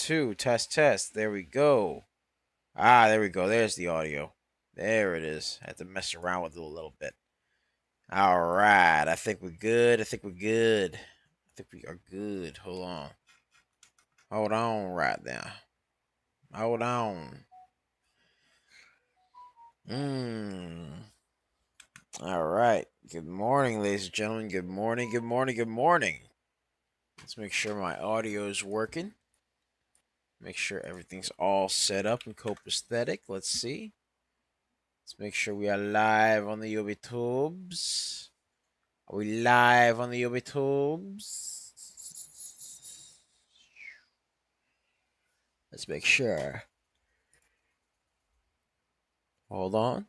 2. Test, test. There we go. Ah, there we go. There's the audio. There it is. I had to mess around with it a little bit. All right. I think we're good. I think we're good. I think we are good. Hold on. Hold on right now. Hold on. All right. Good morning, ladies and gentlemen. Good morning. Good morning. Good morning. Let's make sure my audio is working. Make sure everything's all set up and copacetic. Let's see. Let's make sure we are live on the YouTubes. Are we live on the YouTubes? Let's make sure. Hold on.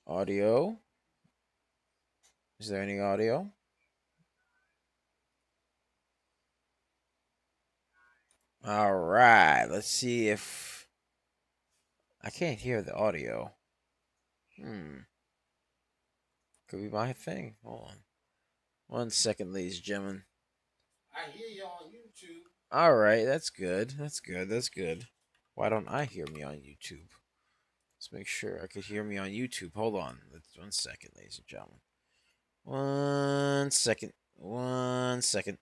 Audio. Is there any audio? All right. Let's see if I can't hear the audio. Could be my thing. Hold on. 1 second, ladies and gentlemen. I hear you on YouTube. All right. That's good. That's good. That's good. Why don't I hear me on YouTube? Let's make sure I could hear me on YouTube. Hold on. 1 second, ladies and gentlemen. 1 second. 1 second.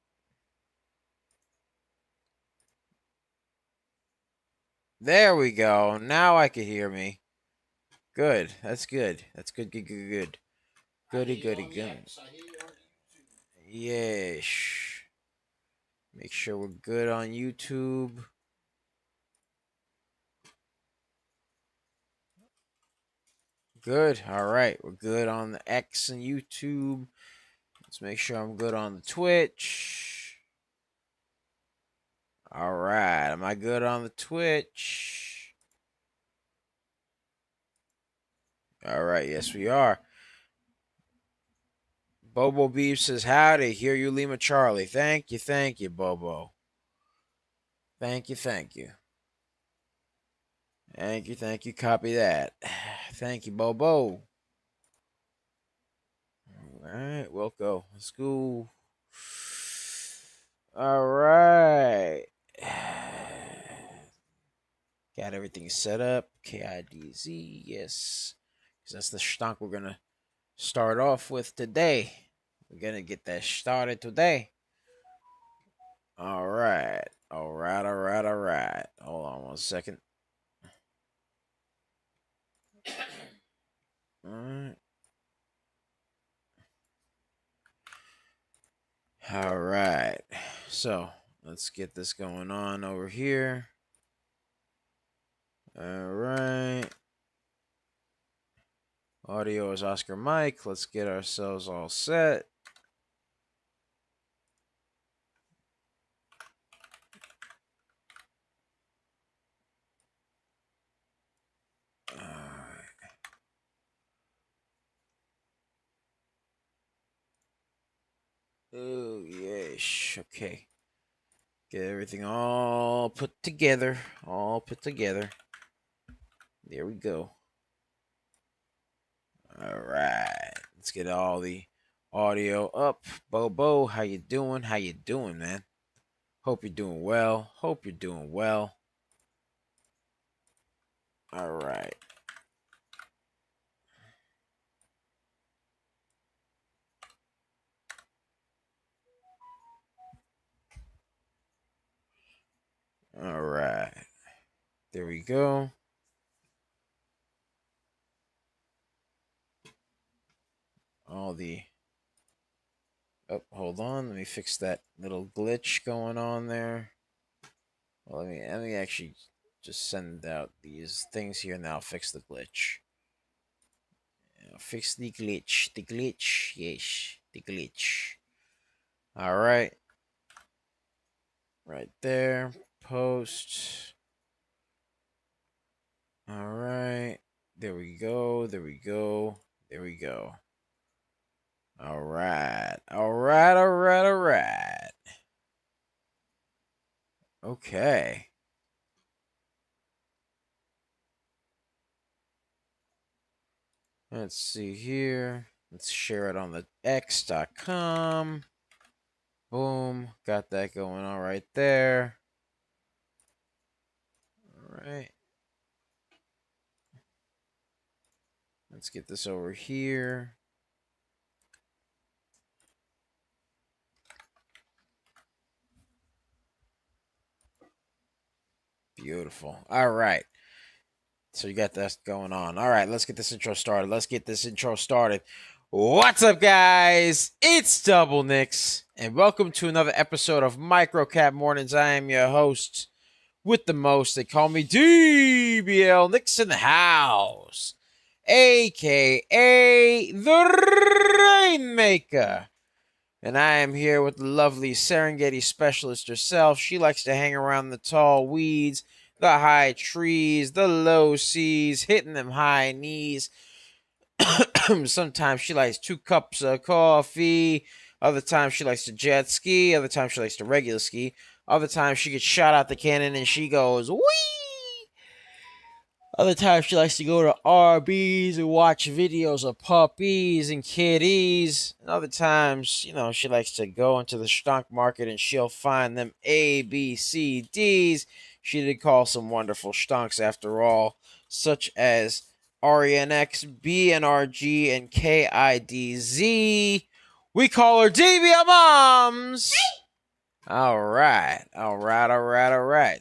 There we go. Now I can hear me. Good. That's good. That's good. Good. Good. Good. Goody. Goody. Good. Yes. Make sure we're good on YouTube. Good. All right. We're good on the X and YouTube. Let's make sure I'm good on the Twitch. All right. Am I good on the Twitch? All right. Yes, we are. Bobo Beef says, howdy. Hear you, Lima Charlie. Thank you, Bobo. Thank you. Thank you. Copy that. Thank you, Bobo. All right, we'll go. Let's go. All right. Got everything set up. KIDZ, yes. Because that's the stonk we're going to start off with today. We're going to get that started today. All right. All right. Hold on 1 second. All right. All right. So let's get this going on over here. All right. Audio is Oscar Mike. Let's get ourselves all set. All right. Oh, yes. Okay. Get everything all put together. There we go. All right. Let's get all the audio up. Bobo, how you doing? How you doing, man? Hope you're doing well. All right. All right. There we go. All the... Oh, hold on. Let me fix that little glitch going on there. Well, let me actually just send out these things here now. Fix the glitch. Fix the glitch. The glitch. Yes. The glitch. All right. Right there. Post. All right. There we go. All right. Okay. Let's see here. Let's share it on the x.com. Boom. Got that going on right there. right. Let's get this over here. Beautiful. All right. So you got that going on. All right, let's get this intro started. What's up, guys? It's Double Nicks, and welcome to another episode of Microcap Mornings. I am your host with the most. They call me DBL Nicks in the house, aka the Rainmaker. And I am here with the lovely Serengeti specialist herself. She likes to hang around the tall weeds, the high trees, the low seas, hitting them high knees. Sometimes she likes 2 cups of coffee. Other times she likes to jet ski. Other times she likes to regular ski. Other times she gets shot out the cannon and she goes, wee! Other times she likes to go to RBs and watch videos of puppies and kitties. And other times, she likes to go into the stock market and she'll find them A, B, C, Ds. She did call some wonderful stonks after all, such as RENX, BNRG, and KIDZ. We call her DBL Moms. All right.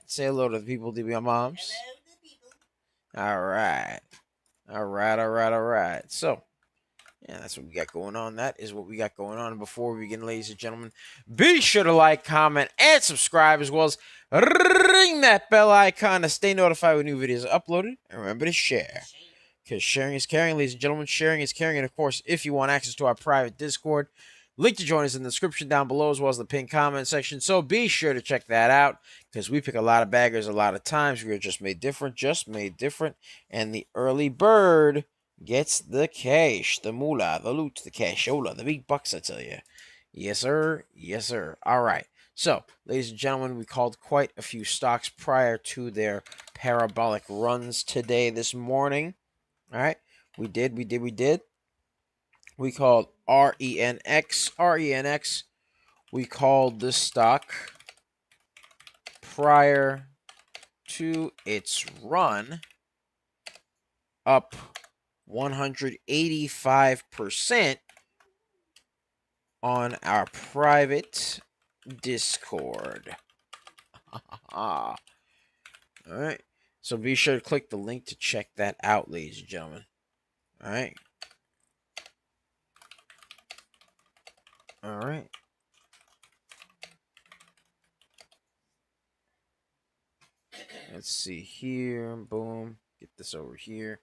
Say hello to the people, DBL Moms. Hello. All right. So, yeah, that's what we got going on. That is what we got going on. And before we begin, ladies and gentlemen, be sure to like, comment, and subscribe, as well as ring that bell icon to stay notified when new videos are uploaded. And remember to share, because sharing is caring, ladies and gentlemen. Sharing is caring. And, of course, if you want access to our private Discord, link to join us in the description down below, as well as the pinned comment section. So be sure to check that out, because we pick a lot of baggers a lot of times. We are just made different. And the early bird gets the cash, the moolah, the loot, the cashola, the big bucks, I tell you. Yes, sir. Yes, sir. All right. So, ladies and gentlemen, we called quite a few stocks prior to their parabolic runs this morning. All right. We did. We called RENX. We called this stock prior to its run up 185% on our private Discord. All right. So be sure to click the link to check that out, ladies and gentlemen. All right. All right. Let's see here. Boom. Get this over here.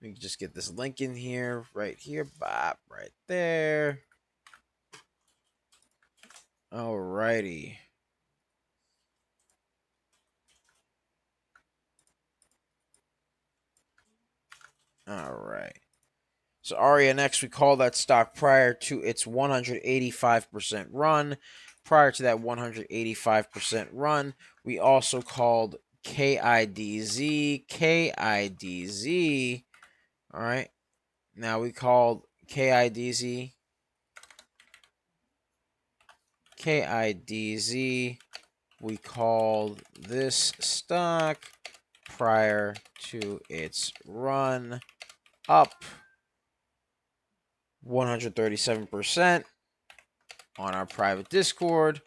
We can just get this link in here, right here. Bop, right there. Alrighty. All right. So RENX, we call that stock prior to its 185% run. Prior to that 185% run, we also called KIDZ. KIDZ. All right. Now we called KIDZ. KIDZ. We called this stock prior to its run up 137% on our private Discord.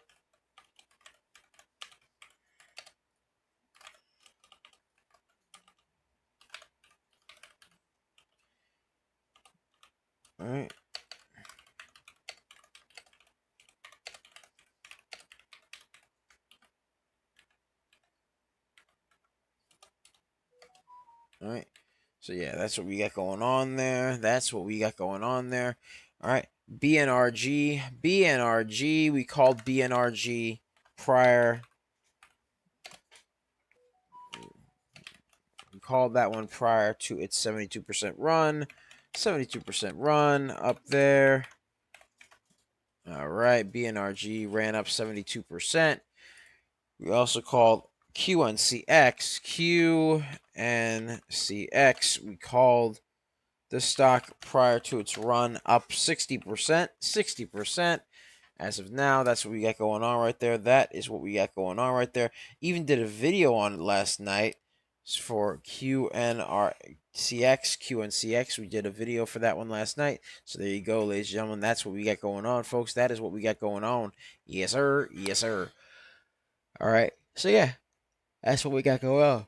All right. All right. So, yeah, that's what we got going on there. All right. BNRG. We called BNRG prior. We called that one prior to its 72% run. 72% run up there. All right. BNRG ran up 72%. We also called QNCX. QNCX. We called the stock prior to its run up 60%. 60%. As of now, that's what we got going on right there. That is what we got going on right there. Even did a video on it last night. for QNCX. We did a video for that one last night. So there you go, ladies and gentlemen. That's what we got going on, folks. That is what we got going on. Yes, sir. Yes, sir. All right. So yeah, that's what we got going on.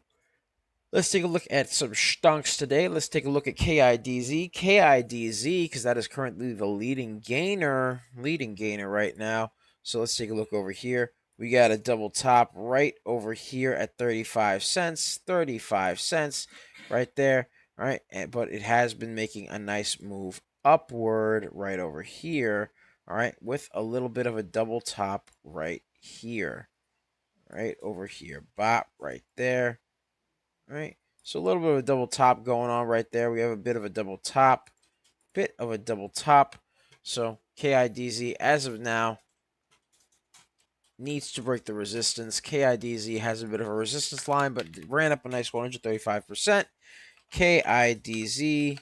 Let's take a look at some stonks today. Let's take a look at KIDZ. KIDZ, because that is currently the leading gainer right now. So let's take a look over here. We got a double top right over here at 35 cents. 35 cents right there. All right, but it has been making a nice move upward right over here. All right, with a little bit of a double top right here. Right over here. Bop right there. All right. So a little bit of a double top going on right there. We have a bit of a double top. So KIDZ, as of now, needs to break the resistance. KIDZ has a bit of a resistance line, but it ran up a nice 135%. KIDZ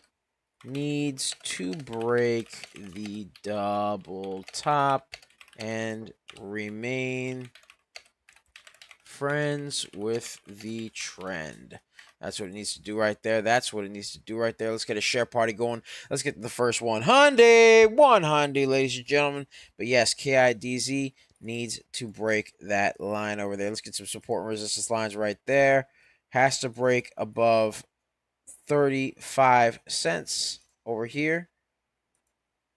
needs to break the double top and remain friends with the trend. That's what it needs to do right there. Let's get a share party going. Let's get the first 100, ladies and gentlemen. But yes, KIDZ needs to break that line over there. Let's get some support and resistance lines right there. Has to break above 35 cents over here.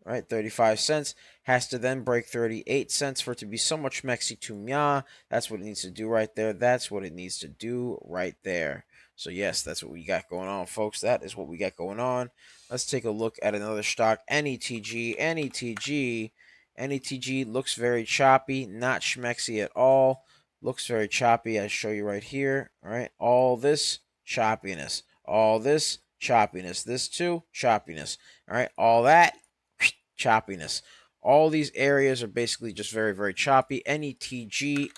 Right, 35 cents. Has to then break 38 cents for it to be so much mexi to mya. That's what it needs to do right there. So yes, that's what we got going on, folks. That is what we got going on. Let's take a look at another stock, NETG. NETG looks very choppy, not schmexy at all. Looks very choppy. I show you right here. All right, all this choppiness, This too, choppiness. All right, all that choppiness. All these areas are basically just very, very choppy. NETG,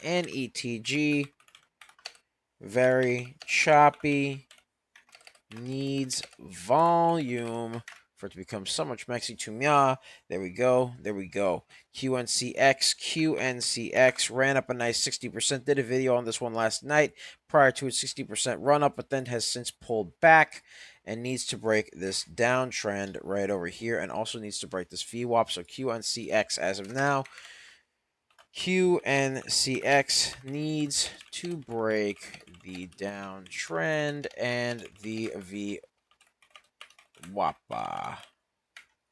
very choppy, needs volume for it to become so much mexi to mya. There we go. QNCX ran up a nice 60%. Did a video on this one last night prior to its 60% run up, but then has since pulled back and needs to break this downtrend right over here, and also needs to break this VWAP. So QNCX as of now, QNCX needs to break the downtrend and the VWAP.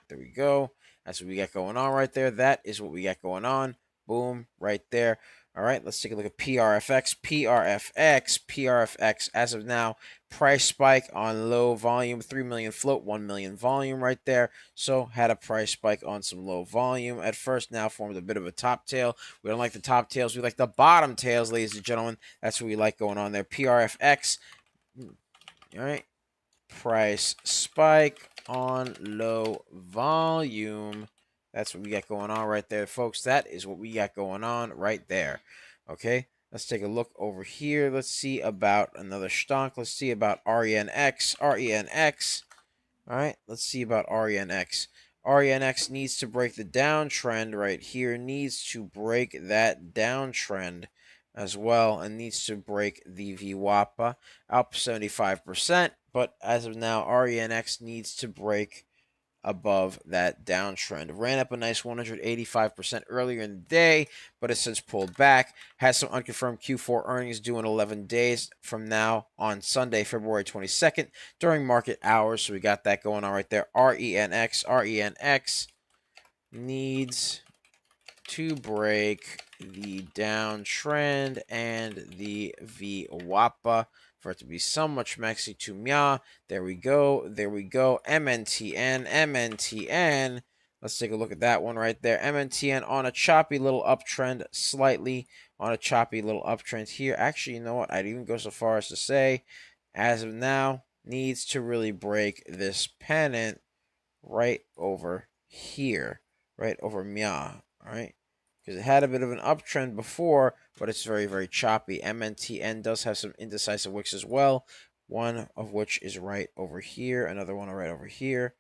There we go. That's what we got going on right there. That is what we got going on. Boom, right there. All right, let's take a look at PRFX. PRFX, as of now, price spike on low volume, 3 million float, 1 million volume right there. So had a price spike on some low volume at first, now formed a bit of a top tail. We don't like the top tails. We like the bottom tails, ladies and gentlemen. That's what we like going on there. PRFX. All right. Price spike on low volume. That's what we got going on right there, folks. That is what we got going on right there. Okay, let's take a look over here. Let's see about another stock. Let's see about RENX. All right, let's see about RENX. RENX needs to break the downtrend right here. Needs to break that downtrend as well, and needs to break the VWAPA up 75%. But as of now, RENX needs to break above that downtrend. Ran up a nice 185% earlier in the day, but has since pulled back. Has some unconfirmed Q4 earnings due in 11 days from now on Sunday, February 22nd, during market hours. So we got that going on right there. RENX needs to break the downtrend and the VWAPA for it to be so much mexi to mya. There we go. MNTN. Let's take a look at that one right there. MNTN on a choppy little uptrend, slightly on a choppy little uptrend here. Actually, you know what? I'd even go so far as to say, as of now, needs to really break this pennant right over here, right over mya. All right, because it had a bit of an uptrend before, but it's very, very choppy. MNTN does have some indecisive wicks as well, one of which is right over here, another one right over here,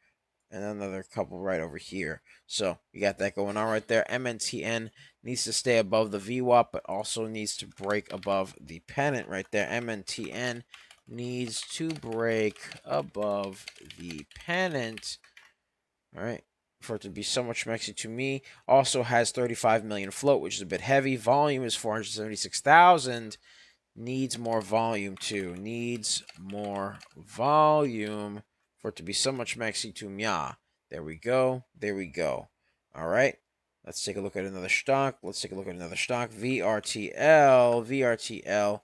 and another couple right over here. So you got that going on right there. MNTN needs to stay above the VWAP, but also needs to break above the pennant right there. MNTN needs to break above the pennant. All right. For it to be so much Mexi to me. Also has 35 million float, which is a bit heavy. Volume is 476,000. Needs more volume too. Needs more volume for it to be so much Mexi to Mya. There we go. There we go. All right. Let's take a look at another stock. Let's take a look at another stock. VRTL. VRTL.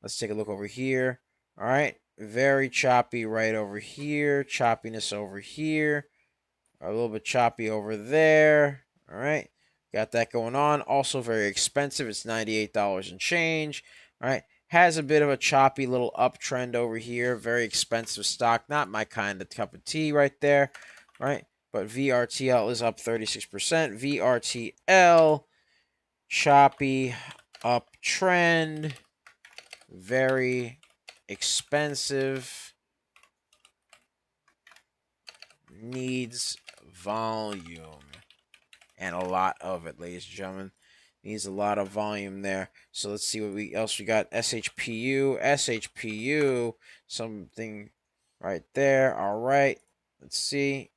Let's take a look over here. All right. Very choppy right over here. Choppiness over here. A little bit choppy over there. All right. Got that going on. Also very expensive. It's $98 and change. All right. Has a bit of a choppy little uptrend over here. Very expensive stock. Not my kind of cup of tea right there. All right. But VRTL is up 36%. VRTL, choppy uptrend. Very expensive. Needs volume. And a lot of it, ladies and gentlemen. Needs a lot of volume there. So let's see what else we got. SHPU, SHPU, something right there. All right. Let's see.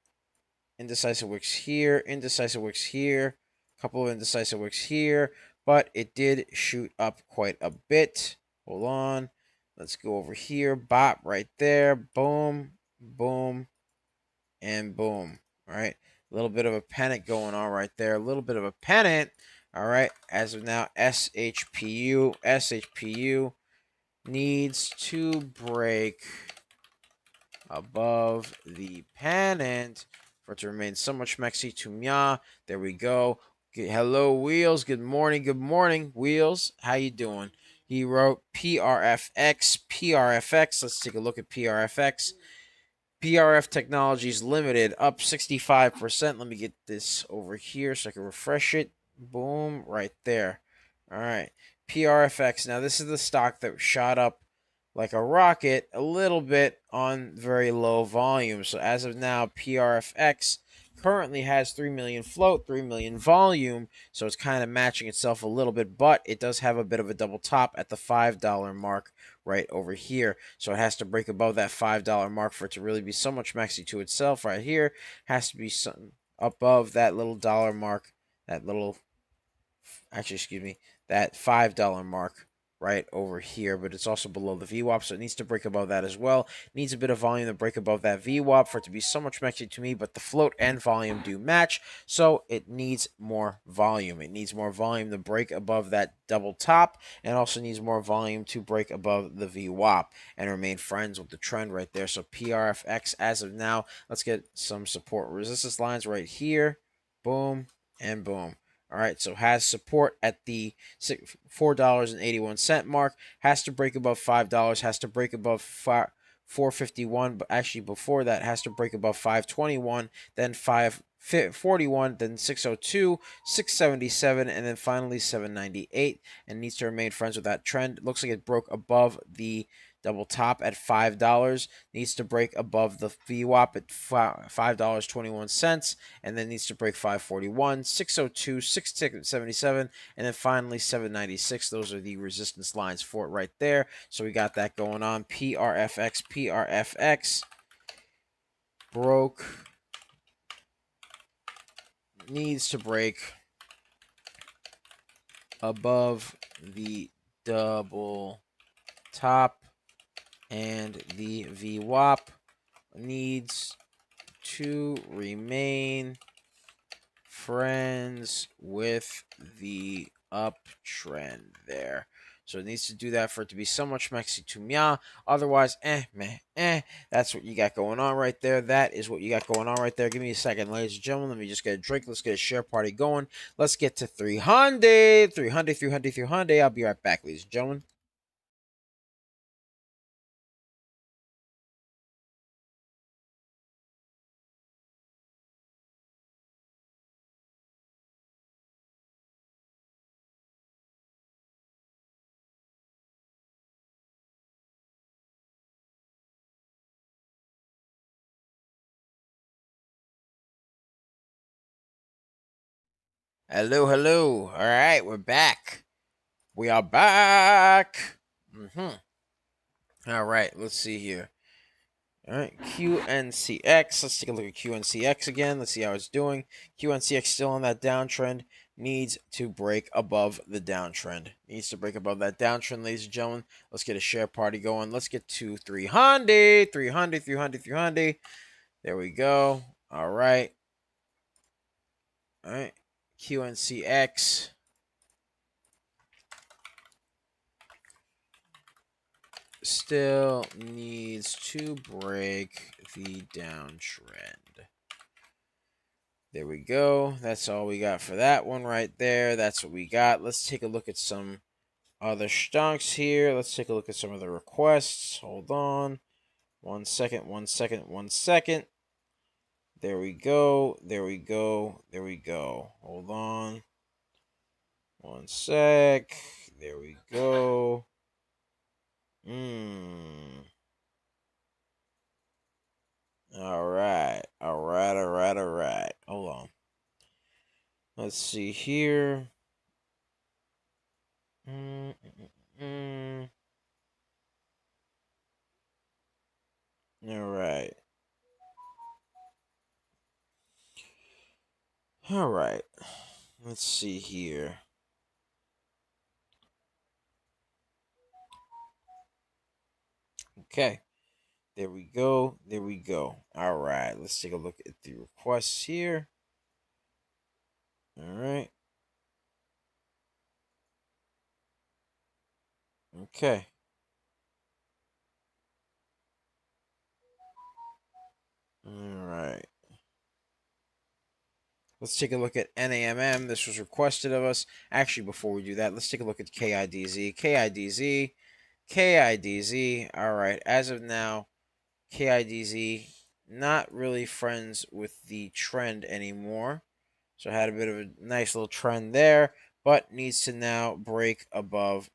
Indecisive wicks here, indecisive wicks here, a couple of indecisive wicks here, but it did shoot up quite a bit. Hold on. Let's go over here. Bop right there. Boom, boom, and boom. All right. A little bit of a panic going on right there. A little bit of a pennant. All right. As of now, SHPU needs to break above the pennant for it to remain so much Mexi to Mya. There we go. Hello, Wheels. Good morning. Good morning, Wheels. How you doing? He wrote PRFX. PRFX. Let's take a look at PRFX. PRF Technologies Limited up 65%. Let me get this over here so I can refresh it. Boom, right there. All right. PRFX. Now, this is the stock that shot up like a rocket a little bit on very low volume. So, as of now, PRFX currently has 3 million float, 3 million volume. So, it's kind of matching itself a little bit, but it does have a bit of a double top at the $5 mark right over here. So it has to break above that $5 mark for it to really be so much Maxi to itself right here. Has to be some above that little dollar mark, that little, actually, excuse me, that $5 mark right over here, but it's also below the VWAP, so it needs to break above that as well. It needs a bit of volume to break above that VWAP for it to be so much Maxi to me, but the float and volume do match, so it needs more volume. It needs more volume to break above that double top, and also needs more volume to break above the VWAP and remain friends with the trend right there. So PRFX as of now, let's get some support resistance lines right here. Boom and boom. All right, so has support at the $4.81 mark. Has to break above $5. Has to break above 451, but actually before that has to break above 521, then 541, then 602, 677, and then finally 798, and needs to remain friends with that trend. Looks like it broke above the double top at $5. Needs to break above the VWAP at $5.21, and then needs to break 541, 602, 677, and then finally 796. Those are the resistance lines for it right there. So we got that going on. PRFX broke, needs to break above the double top, and the VWAP needs to remain friends with the uptrend there. So it needs to do that for it to be so much Mexi to Mya. Otherwise, that's what you got going on right there. That is what you got going on right there. Give me a second, ladies and gentlemen. Let me just get a drink. Let's get a share party going. Let's get to 300. 300, 300, 300. I'll be right back, ladies and gentlemen. Hello, hello. All right, we're back. We are back. All right, let's see here. All right, QNCX. Let's take a look at QNCX again. Let's see how it's doing. QNCX still on that downtrend. Needs to break above the downtrend. Needs to break above that downtrend, ladies and gentlemen. Let's get a share party going. Let's get to 300, 300, 300, 300. There we go. All right. All right. QNCX still needs to break the downtrend. There we go. That's all we got for that one right there. That's what we got. Let's take a look at some other stonks here. Let's take a look at some of the requests. Hold on. 1 second, 1 second, 1 second. There we go. There we go. There we go. Hold on. 1 sec. There we go. All right. All right. All right. All right. Hold on. Let's see here. Mm, mm, mm. All right. All right. Let's see here. Okay. There we go. There we go. All right. Let's take a look at the requests here. All right. Okay. All right. Let's take a look at NAMM. This was requested of us. Actually, before we do that, let's take a look at KIDZ. KIDZ. KIDZ. All right. As of now, KIDZ not really friends with the trend anymore. So had a bit of a nice little trend there, but needs to now break above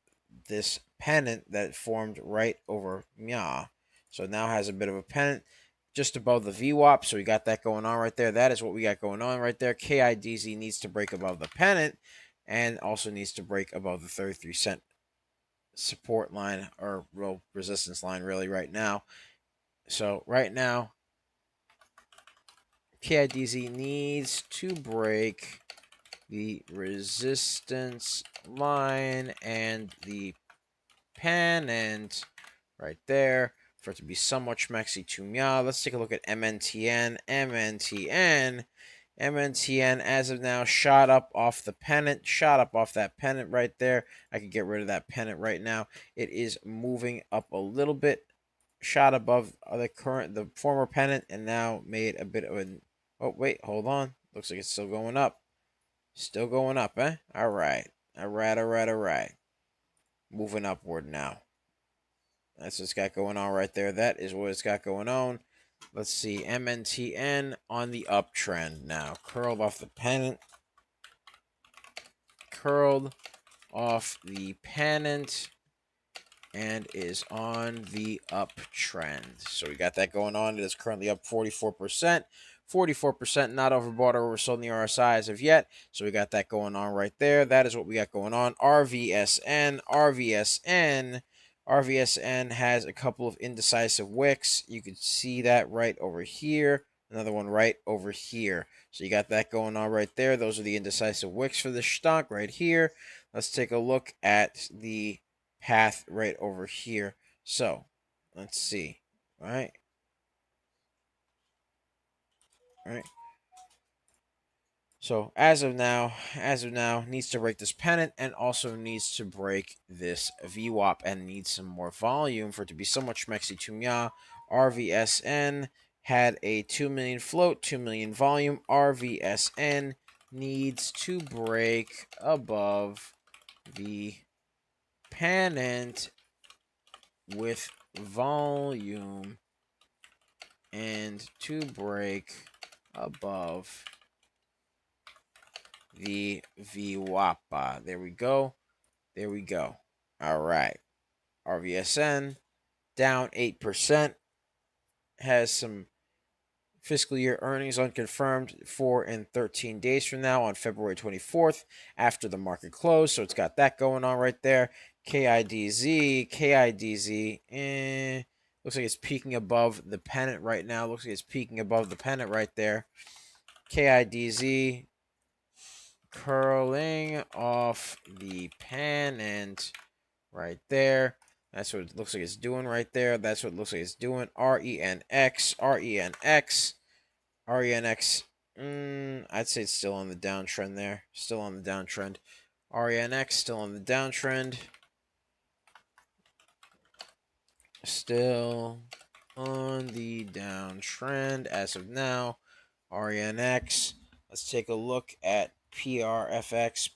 this pennant that formed right over Mya. So now has a bit of a pennant just above the VWAP. So we got that going on right there. That is what we got going on right there. KIDZ needs to break above the pennant and also needs to break above the 33-cent support line or real resistance line really right now. So right now, KIDZ needs to break the resistance line and the pennant right there for it to be somewhat schmexy to Mya. Let's take a look at MNTN. MNTN as of now shot up off the pennant, shot up off that pennant right there. I could get rid of that pennant right now. It is moving up a little bit, shot above the former pennant, and now made a bit of an. Oh wait, hold on. Looks like it's still going up. Still going up, eh? All right. All right, all right, all right. Moving upward now. That's what it's got going on right there. That is what it's got going on. Let's see. MNTN on the uptrend now. Curled off the pennant. Curled off the pennant. And is on the uptrend. So we got that going on. It is currently up 44%. 44% not overbought or oversold in the RSI as of yet. So we got that going on right there. That is what we got going on. RVSN. RVSN has a couple of indecisive wicks. You can see that right over here. Another one right over here. So you got that going on right there. Those are the indecisive wicks for the stock right here. Let's take a look at the path right over here. So let's see. All right. All right. So as of now, needs to break this pennant and also needs to break this VWAP and needs some more volume for it to be somewhat schmexy to Mya. RVSN had a 2 million float, 2 million volume. RVSN needs to break above the pennant with volume and to break above the VWAP. There we go. There we go. All right. RVSN down 8%. Has some fiscal year earnings unconfirmed 4 and 13 days from now on February 24th after the market close. So it's got that going on right there. KIDZ, looks like it's peaking above the pennant right now. Looks like it's peaking above the pennant right there. KIDZ curling off the pennant right there. That's what it looks like it's doing right there. That's what it looks like it's doing. RENX. I'd say it's still on the downtrend there. Still on the downtrend. RENX still on the downtrend. Still on the downtrend as of now. RENX. Let's take a look at PRFX.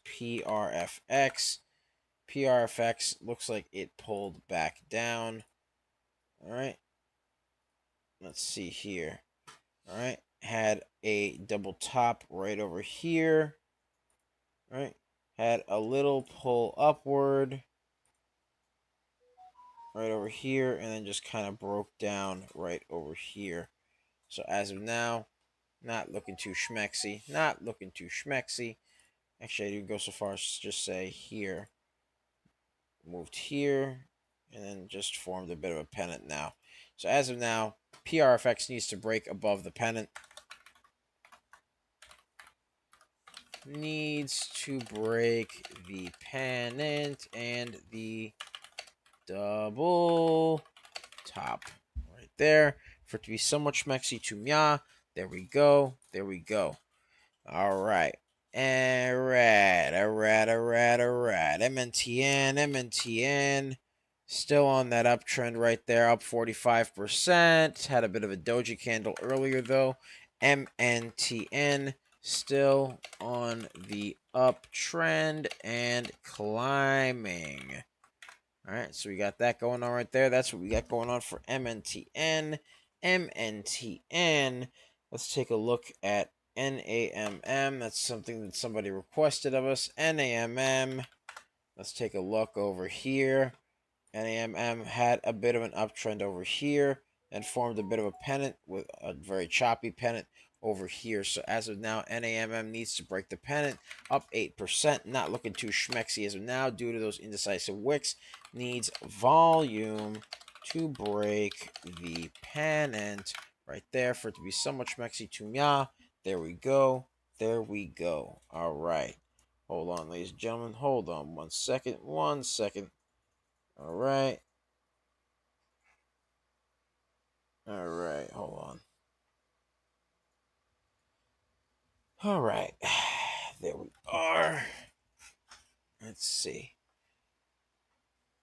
PRFX looks like it pulled back down. All right. Let's see here. All right. Had a double top right over here. All right. Had a little pull upward right over here, and then just kind of broke down right over here. So as of now, not looking too schmexy. Not looking too schmexy. Actually, I do go so far as to just say here. Moved here, and then just formed a bit of a pennant now. So as of now, PRFX needs to break above the pennant. Needs to break the pennant and the double top right there for it to be somewhat schmexy to mya. There we go. There we go. All right. All right. MNTN. Still on that uptrend right there, up 45%. Had a bit of a doji candle earlier, though. MNTN still on the uptrend and climbing. All right, so we got that going on right there. That's what we got going on for MNTN. MNTN. Let's take a look at NAMM. That's something that somebody requested of us. NAMM. Let's take a look over here. NAMM had a bit of an uptrend over here and formed a bit of a pennant with a very choppy pennant over here. So as of now, NAMM needs to break the pennant, up 8%. Not looking too schmexy as of now due to those indecisive wicks. Needs volume to break the pennant right there for it to be somewhat schmexy to mya. There we go. There we go. All right. Hold on, ladies and gentlemen. Hold on 1 second. 1 second. All right. All right. Hold on. All right. There we are. Let's see.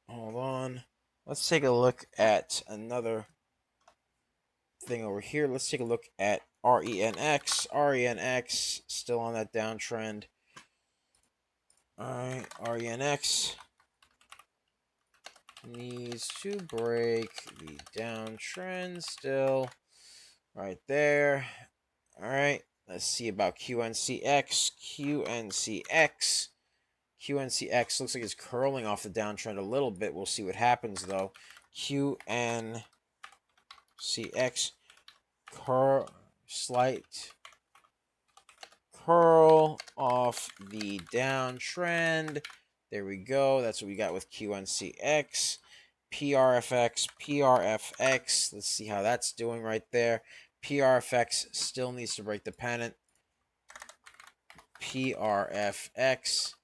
Hold on. Let's take a look at another thing over here. Let's take a look at RENX. RENX still on that downtrend. All right. RENX needs to break the downtrend still. Right there. All right. Let's see about QNCX. QNCX looks like it's curling off the downtrend a little bit. We'll see what happens, though. QNCX slight curl off the downtrend. There we go. That's what we got with QNCX. PRFX. Let's see how that's doing right there. PRFX still needs to break the pennant. PRFX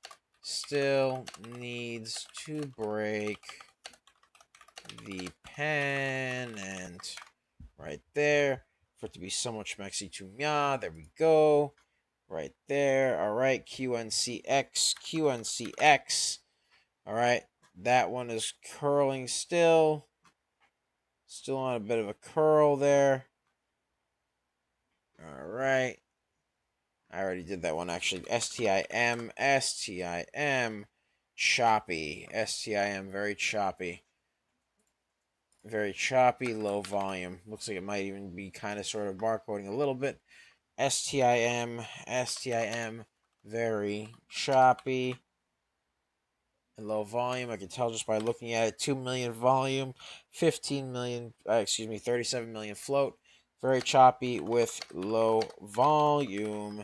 still needs to break the pennant right there for it to be somewhat schmexy to mya. There we go. Right there. All right. QNCX. All right. That one is curling still. Still on a bit of a curl there. All right. I already did that one, actually. STIM. Choppy. STIM, very choppy. Very choppy, low volume. Looks like it might even be kind of sort of barcoding a little bit. STIM, very choppy and low volume. I can tell just by looking at it. 2 million volume, 37 million float. Very choppy with low volume.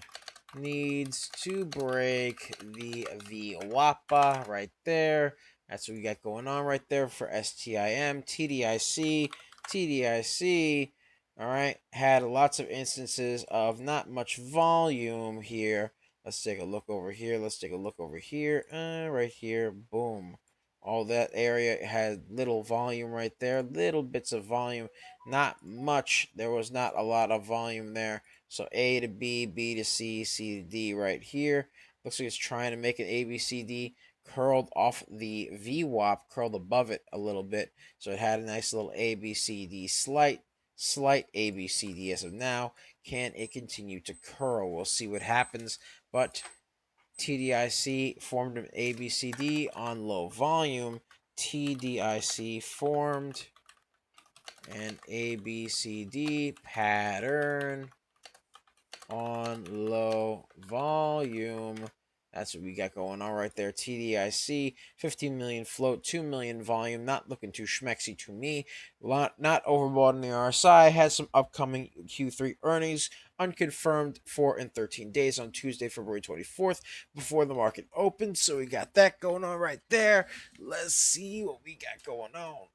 Needs to break the VWAPA right there That's what we got going on right there for STIM, TDIC, TDIC. All right, had lots of instances of not much volume here. Let's take a look over here. Let's take a look over here. Right here, boom. All that area had little volume right there, little bits of volume, not much. There was not a lot of volume there. So A to B, B to C, C to D right here. Looks like it's trying to make an ABCD, curled off the VWAP, curled above it a little bit. So it had a nice little ABCD, slight ABCD as of now. Can it continue to curl? We'll see what happens. But TDIC formed an ABCD on low volume. TDIC formed an ABCD pattern on low volume. That's what we got going on right there. TDIC, 15 million float, 2 million volume. Not looking too schmexy to me. Not overbought on the RSI. Has some upcoming Q3 earnings unconfirmed 4 and 13 days on Tuesday, February 24th, before the market opened. So we got that going on right there. Let's see what we got going on.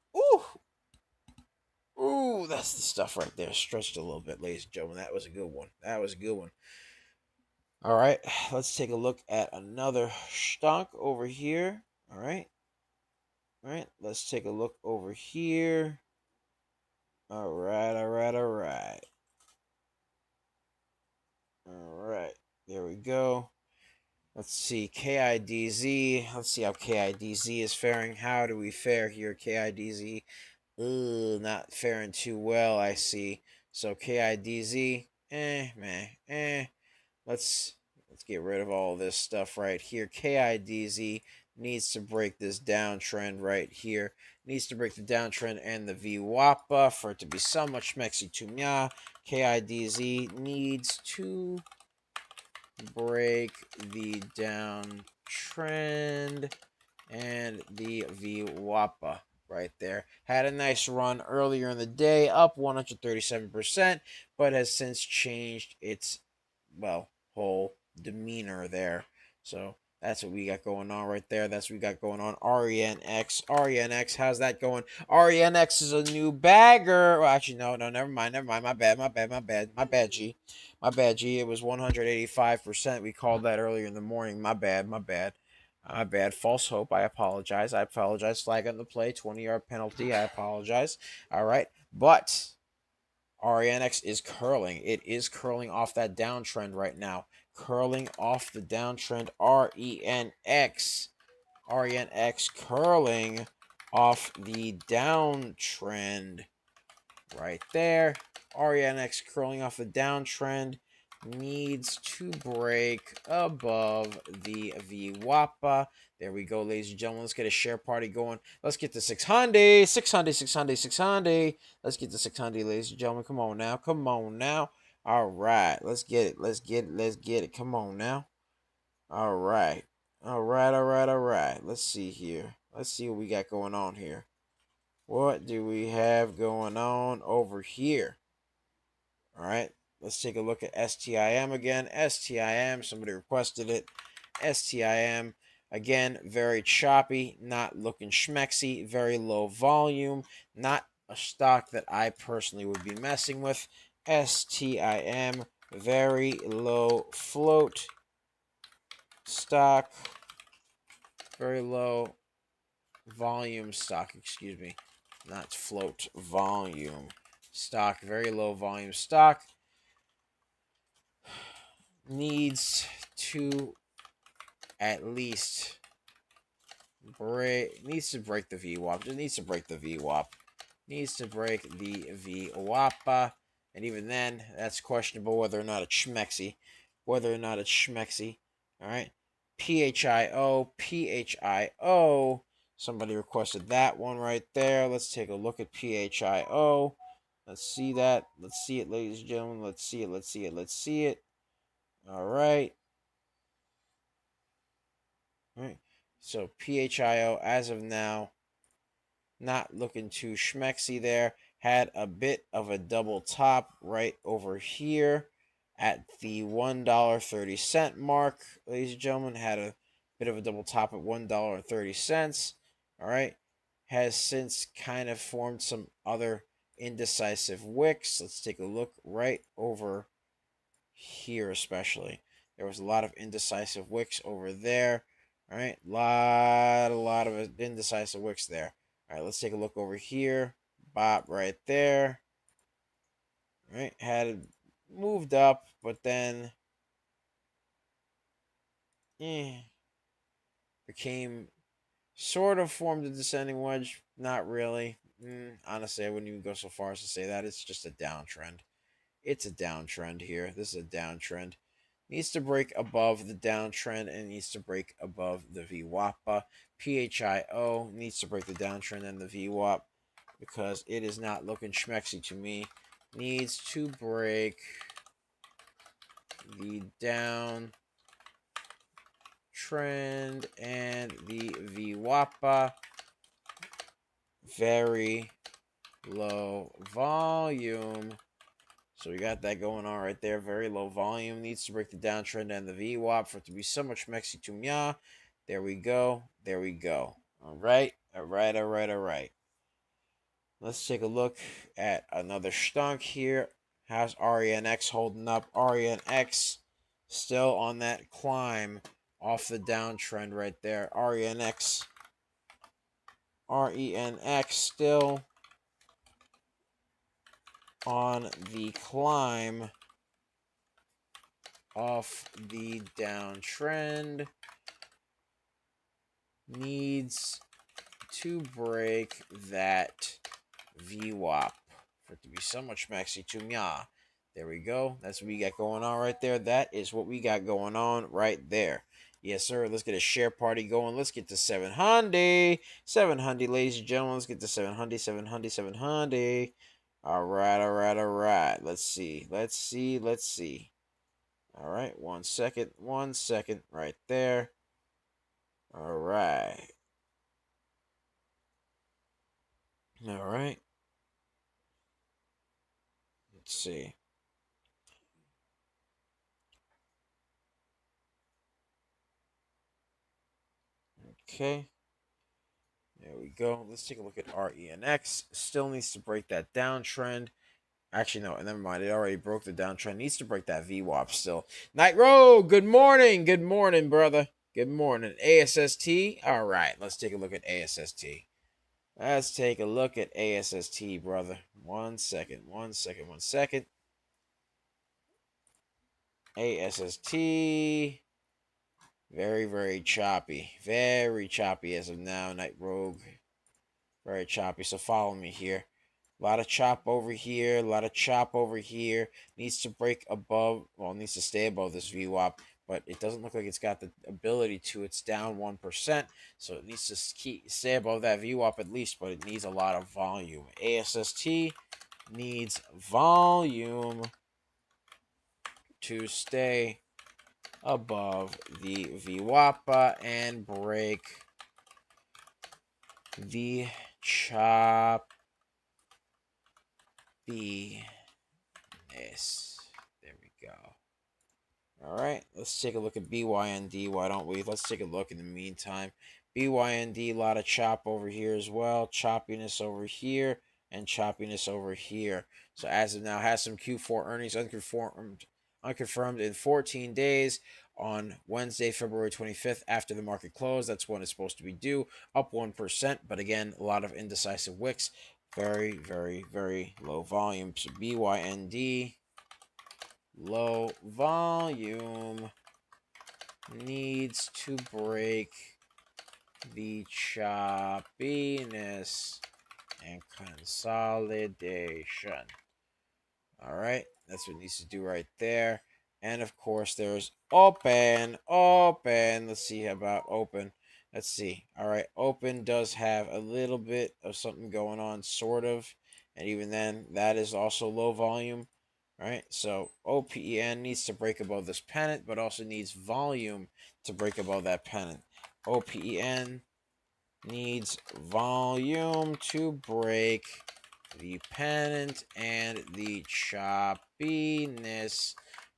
Ooh, that's the stuff right there. Stretched a little bit, ladies and gentlemen. That was a good one. That was a good one. All right, let's take a look at another stock over here. All right. All right, let's take a look over here. All right, all right, all right. All right, there we go. Let's see, KIDZ. Let's see how KIDZ is faring. How do we fare here, KIDZ? Not faring too well, I see. So KIDZ, man. Let's get rid of all this stuff right here. KIDZ needs to break this downtrend right here. Needs to break the downtrend and the VWAPA for it to be so much mexy to me. KIDZ needs to break the downtrend and the VWAPA right there. Had a nice run earlier in the day, up 137%, but has since changed its, well, whole demeanor there. So that's what we got going on right there. That's what we got going on. RENX, how's that going? RENX is a new bagger. Well, actually, no, never mind. My bad, G. My bad, G. It was 185%. We called that earlier in the morning. My bad. False hope. I apologize. Flag on the play. 20-yard penalty. I apologize. All right. But RENX is curling. It is curling off that downtrend right now. Curling off the downtrend. RENX. RENX curling off the downtrend right there. RENX curling off the downtrend needs to break above the VWAPA. There we go, ladies and gentlemen. Let's get a share party going. Let's get to 600. 600. Let's get to 600, ladies and gentlemen. Come on now. All right. Let's get it. Come on now. All right. All right. Let's see here. Let's see what we got going on here. What do we have going on over here? All right. Let's take a look at STIM again. STIM, somebody requested it. STIM, again, very choppy, not looking schmexy, very low volume, not a stock that I personally would be messing with. STIM, very low float stock, very low volume stock, excuse me, not float, volume stock, very low volume stock. Needs to at least break the VWAP. Just needs to break the VWAP. Needs to break the VWAPA. And even then, that's questionable whether or not it's schmexy. All right. PHIO. Somebody requested that one right there. Let's take a look at PHIO. Let's see that. Let's see it, ladies and gentlemen. Let's see it. All right. All right. So PHIO, as of now, not looking too schmexy there. Had a bit of a double top right over here at the $1.30 mark. Ladies and gentlemen, had a bit of a double top at $1.30. all right, has since kind of formed some other indecisive wicks. Let's take a look right over here, especially. There was a lot of indecisive wicks over there. All right, a lot of indecisive wicks there. All right, let's take a look over here. Bop right there. All right, had moved up, but then became sort of formed a descending wedge. Not really. Honestly, I wouldn't even go so far as to say that. It's just a downtrend. It's a downtrend here. This is a downtrend. Needs to break above the downtrend and needs to break above the VWAPA. PHIO needs to break the downtrend and the VWAP because it is not looking schmexy to me. Needs to break the downtrend and the VWAPA. Very low volume. So we got that going on right there. Very low volume. Needs to break the downtrend and the VWAP for it to be so much mexy to mya. There we go. There we go. All right. All right. All right. All right. Let's take a look at another stunk here. How's RENX holding up? RENX still on that climb off the downtrend right there. RENX still on the climb off the downtrend. Needs to break that VWAP for it to be so much maxi to mya. There we go. That's what we got going on right there. That is what we got going on right there. Yes, sir. Let's get a share party going. Let's get to 700. 700, ladies and gentlemen. Let's get to 700, 700, 700. All right, all right, all right. Let's see. Let's see. Let's see. All right. 1 second. 1 second. Right there. All right. All right. Let's see. Okay. There we go. Let's take a look at RENX. Still needs to break that downtrend. Actually, no, never mind. It already broke the downtrend. Needs to break that VWAP still. Night Road, good morning. Good morning, brother. Good morning. ASST. All right, let's take a look at ASST. Let's take a look at ASST, brother. 1 second. 1 second. 1 second. ASST. Very, very choppy. Very choppy as of now, Night Rogue. Very choppy. So follow me here. A lot of chop over here. A lot of chop over here. Needs to break above. Well, needs to stay above this VWAP. But it doesn't look like it's got the ability to. It's down 1%. So it needs to stay above that VWAP at least. But it needs a lot of volume. ASST needs volume to stay above the VWAPA and break the choppiness. There we go. All right, let's take a look at BYND. Why don't we? Let's take a look in the meantime. BYND, a lot of chop over here as well. Choppiness over here and choppiness over here. So as of now, has some Q4 earnings unconfirmed in 14 days on Wednesday, February 25th after the market close. That's when it's supposed to be due, up 1%. But again, a lot of indecisive wicks. Very, very, very low volume. So BYND, low volume, needs to break the choppiness and consolidation. All right, that's what it needs to do right there. And of course, there's open. Let's see about open. Let's see. All right, open does have a little bit of something going on, sort of. And even then, that is also low volume. All right, so OPEN needs to break above this pennant, but also needs volume to break above that pennant. OPEN needs volume to break the pennant and the choppiness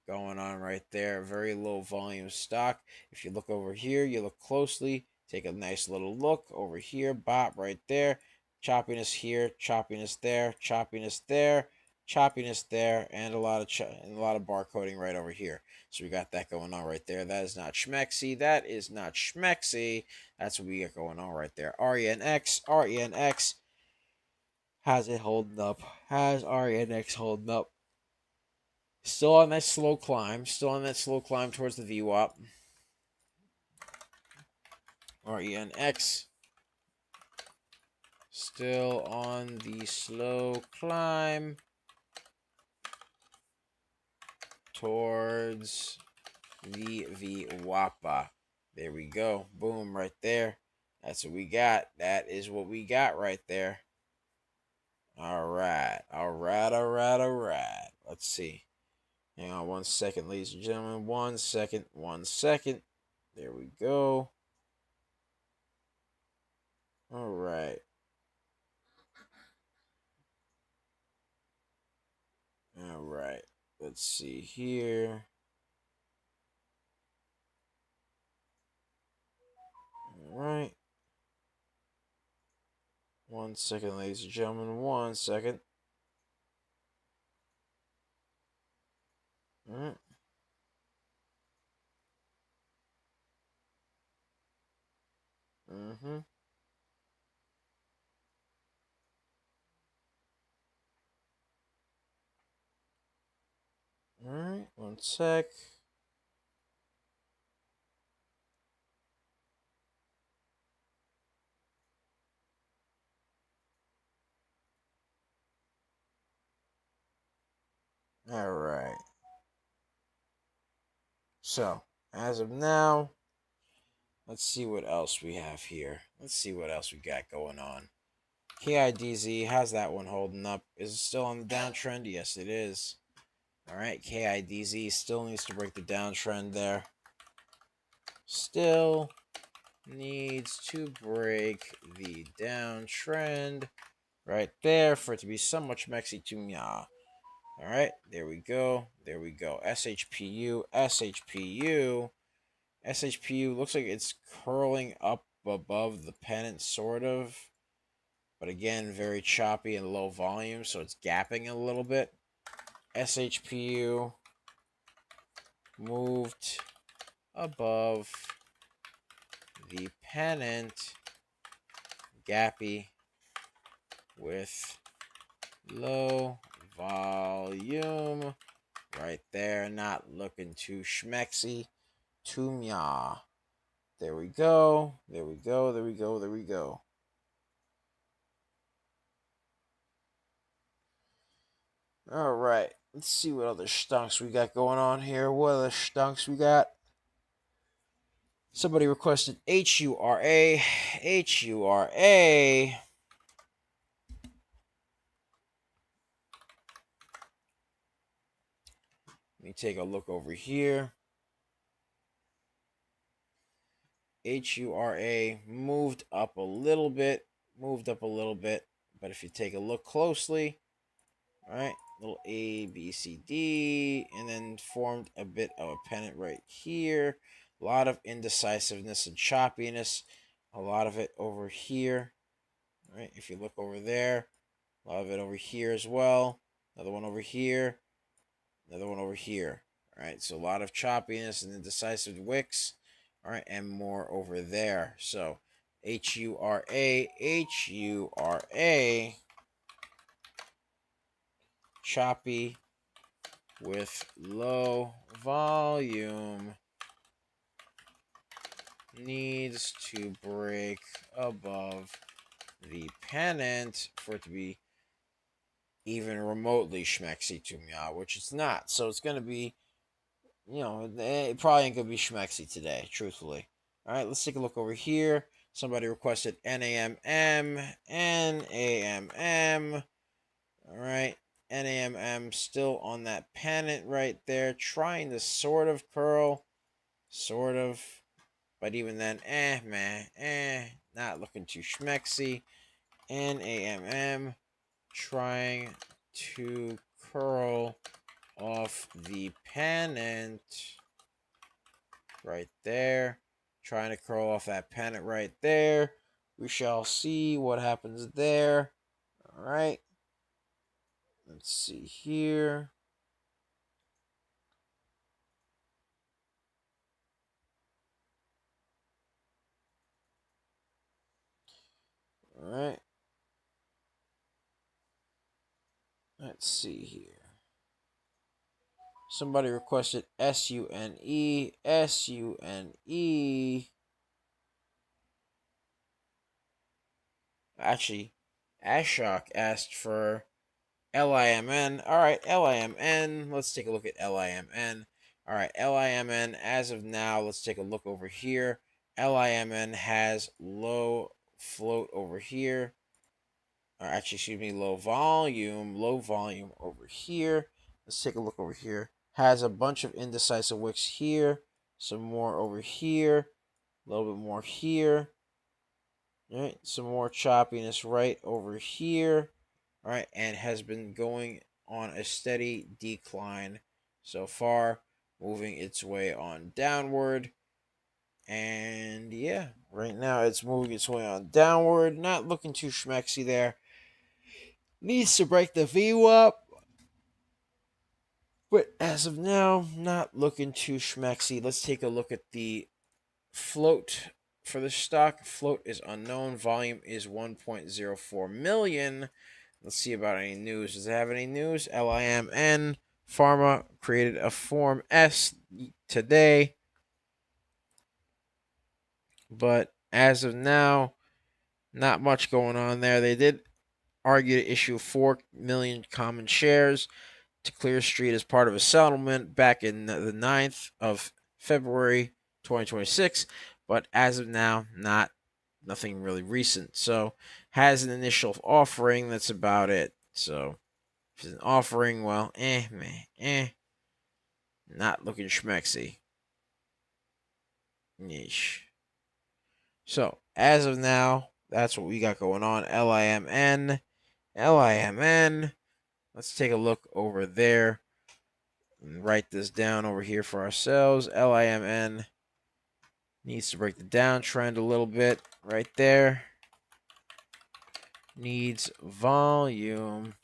going on right there. Very low volume stock. If you look over here, you look closely, Take a nice little look over here, bop right there. Choppiness here, choppiness there, choppiness there, choppiness there, and a lot of barcoding right over here. So we got that going on right there. That is not schmexy. That is not schmexy. That's what we got going on right there. RENX, RENX. How's it holding up? How's RENX holding up? Still on that slow climb. Still on that slow climb towards the VWAP. RENX. Still on the slow climb towards the VWAPA. There we go. Boom, right there. That's what we got. That is what we got right there. All right. All right. All right. All right. Let's see. Hang on 1 second, ladies and gentlemen. 1 second. 1 second. There we go. All right. All right. Let's see here. All right. 1 second, ladies and gentlemen. 1 second. All right. Mm-hmm. All right. 1 sec. All right. So, as of now, let's see what else we have here. Let's see what else we got going on. KIDZ, how's that one holding up? Is it still on the downtrend? Yes, it is. All right, KIDZ still needs to break the downtrend there. Still needs to break the downtrend right there for it to be somewhat mexy to me. All right, there we go. There we go. SHPU, SHPU. SHPU looks like it's curling up above the pennant, sort of. But again, very choppy and low volume, so it's gapping a little bit. SHPU moved above the pennant, gappy with low volume right there. Not looking too schmexy to meow. There we go. There we go. There we go. There we go. All right. Let's see what other stunks we got going on here. What other stunks we got? Somebody requested HURA. HURA. Let me take a look over here. HURA moved up a little bit. Moved up a little bit. But if you take a look closely, all right, little A, B, C, D, and then formed a bit of a pennant right here. A lot of indecisiveness and choppiness. A lot of it over here. All right, if you look over there, a lot of it over here as well. Another one over here. Another one over here. All right, so a lot of choppiness and indecisive wicks. All right, and more over there. So HURA, HURA, choppy with low volume, needs to break above the pennant for it to be even remotely schmexy to me, which it's not. So it's going to be, you know, it probably ain't going to be schmexy today, truthfully. All right, let's take a look over here. Somebody requested NAMM, NAMM. All right, NAMM still on that pennant right there, trying to sort of curl, sort of. But even then, not looking too schmexy. NAMM trying to curl off the pennant right there, Trying to curl off that pennant right there. We shall see what happens there. All right. Let's see here. All right. Let's see here. Somebody requested SUNE. SUNE. Actually, Ashok asked for LIMN. All right, LIMN. Let's take a look at LIMN. All right, LIMN. As of now, let's take a look over here. LIMN has low float over here. Or actually, excuse me, low volume over here. Let's take a look over here. Has a bunch of indecisive wicks here. Some more over here. A little bit more here. All right, some more choppiness right over here. All right, and has been going on a steady decline so far, moving its way on downward. And yeah, right now it's moving its way on downward. Not looking too schmexy there. Needs to break the VWAP. But as of now, not looking too schmexy. Let's take a look at the float for the stock. Float is unknown. Volume is 1.04 million. Let's see about any news. Does it have any news? LIMN Pharma created a Form S today. But as of now, not much going on there. They did argue to issue 4 million common shares to Clear Street as part of a settlement back in the 9th of February 2026. But as of now, nothing really recent. So has an initial offering. That's about it. So if it's an offering, well, not looking schmexy. Niche. So as of now, that's what we got going on. LIMN. Let's take a look over there and write this down over here for ourselves. LIMN needs to break the downtrend a little bit right there. Needs volume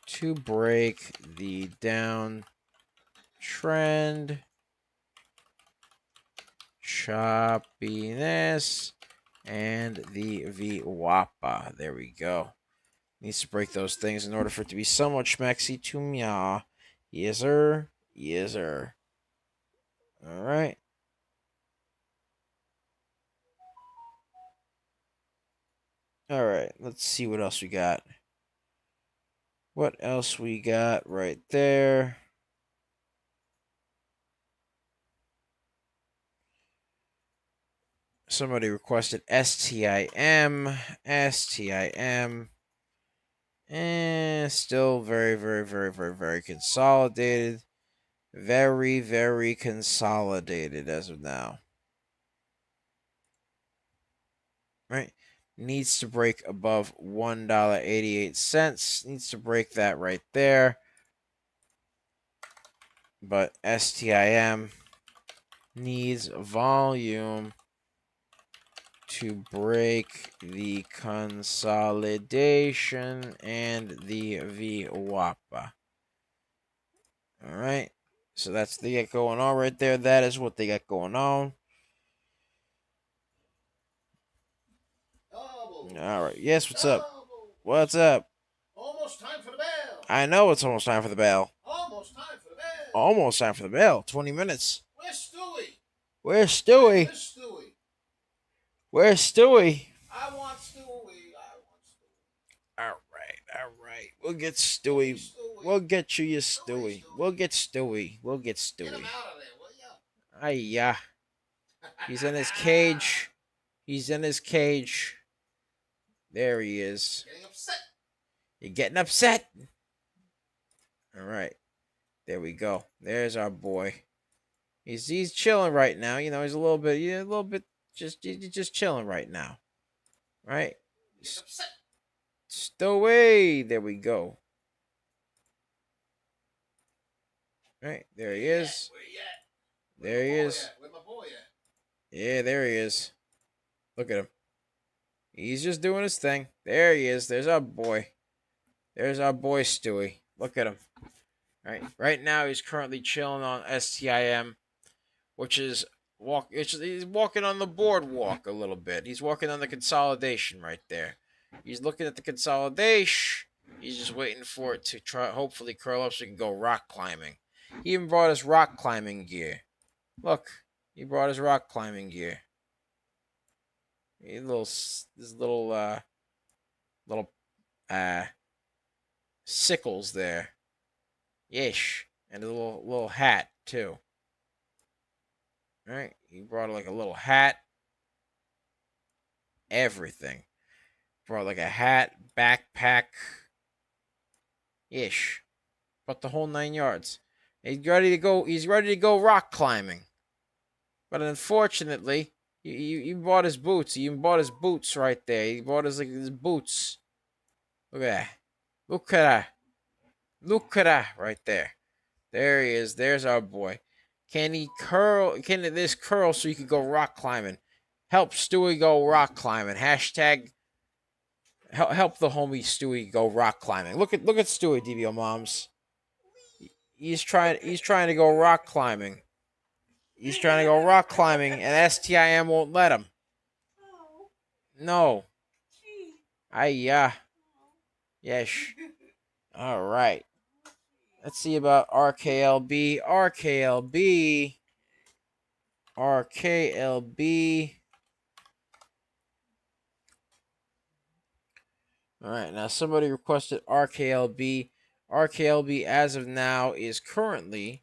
to break the downtrend. Choppiness and the VWAPA. There we go. Needs to break those things in order for it to be somewhat schmexy to meow. Yes, sir. Yes, sir. All right. All right. Let's see what else we got. What else we got right there? Somebody requested STIM. STIM. And still very consolidated. Very consolidated as of now. Right? Needs to break above $1.88. Needs to break that right there. But STIM needs volume to break the consolidation and the VWAPA. All right. So that's what they got going on right there. That is what they got going on. All right. Yes, what's up? What's up? Almost time for the bell. I know it's almost time for the bell. Almost time for the bell. Almost time for the bell. 20 minutes. Where's Stewie? Where's Stewie? Where's Stewie? Where's Stewie? I want Stewie. All right. We'll get Stewie. We'll get you your Stewie. We'll get Stewie. We'll get Stewie. Get him out of there, will ya? Ay-ya. He's in his cage. He's in his cage. There he is. Getting upset. You're getting upset. All right. There we go. There's our boy. He's chilling right now. You know, he's a little bit just chilling right now. Right? Get upset. Stowaway. There we go. Right, there he is. Where you at? There he is. Where my boy at? Yeah, there he is. Look at him. He's just doing his thing. There he is. There's our boy. There's our boy Stewie. Look at him. Right now he's currently chilling on STIM, which is he's walking on the boardwalk a little bit. He's walking on the consolidation right there. He's looking at the consolidation. He's just waiting for it to try hopefully curl up so he can go rock climbing. He even brought his rock climbing gear. Look, he brought his rock climbing gear. Little sickles there. Ish. And a little hat too. Right? He brought like a little hat. Everything. Brought like a hat, backpack. Ish. But the whole 9 yards. He's ready to go rock climbing. But unfortunately, he bought his boots. He even bought his boots right there. He bought his boots. Look at that. Look at that. Look at that right there. There he is. There's our boy. Can this curl so you can go rock climbing? Help Stewie go rock climbing. Hashtag help the homie Stewie go rock climbing. Look at Stewie, DBO moms. He's trying to go rock climbing. He's trying to go rock climbing, and STIM won't let him. No. Yes. All right. Let's see about RKLB. RKLB. All right. Now somebody requested RKLB. RKLB as of now is currently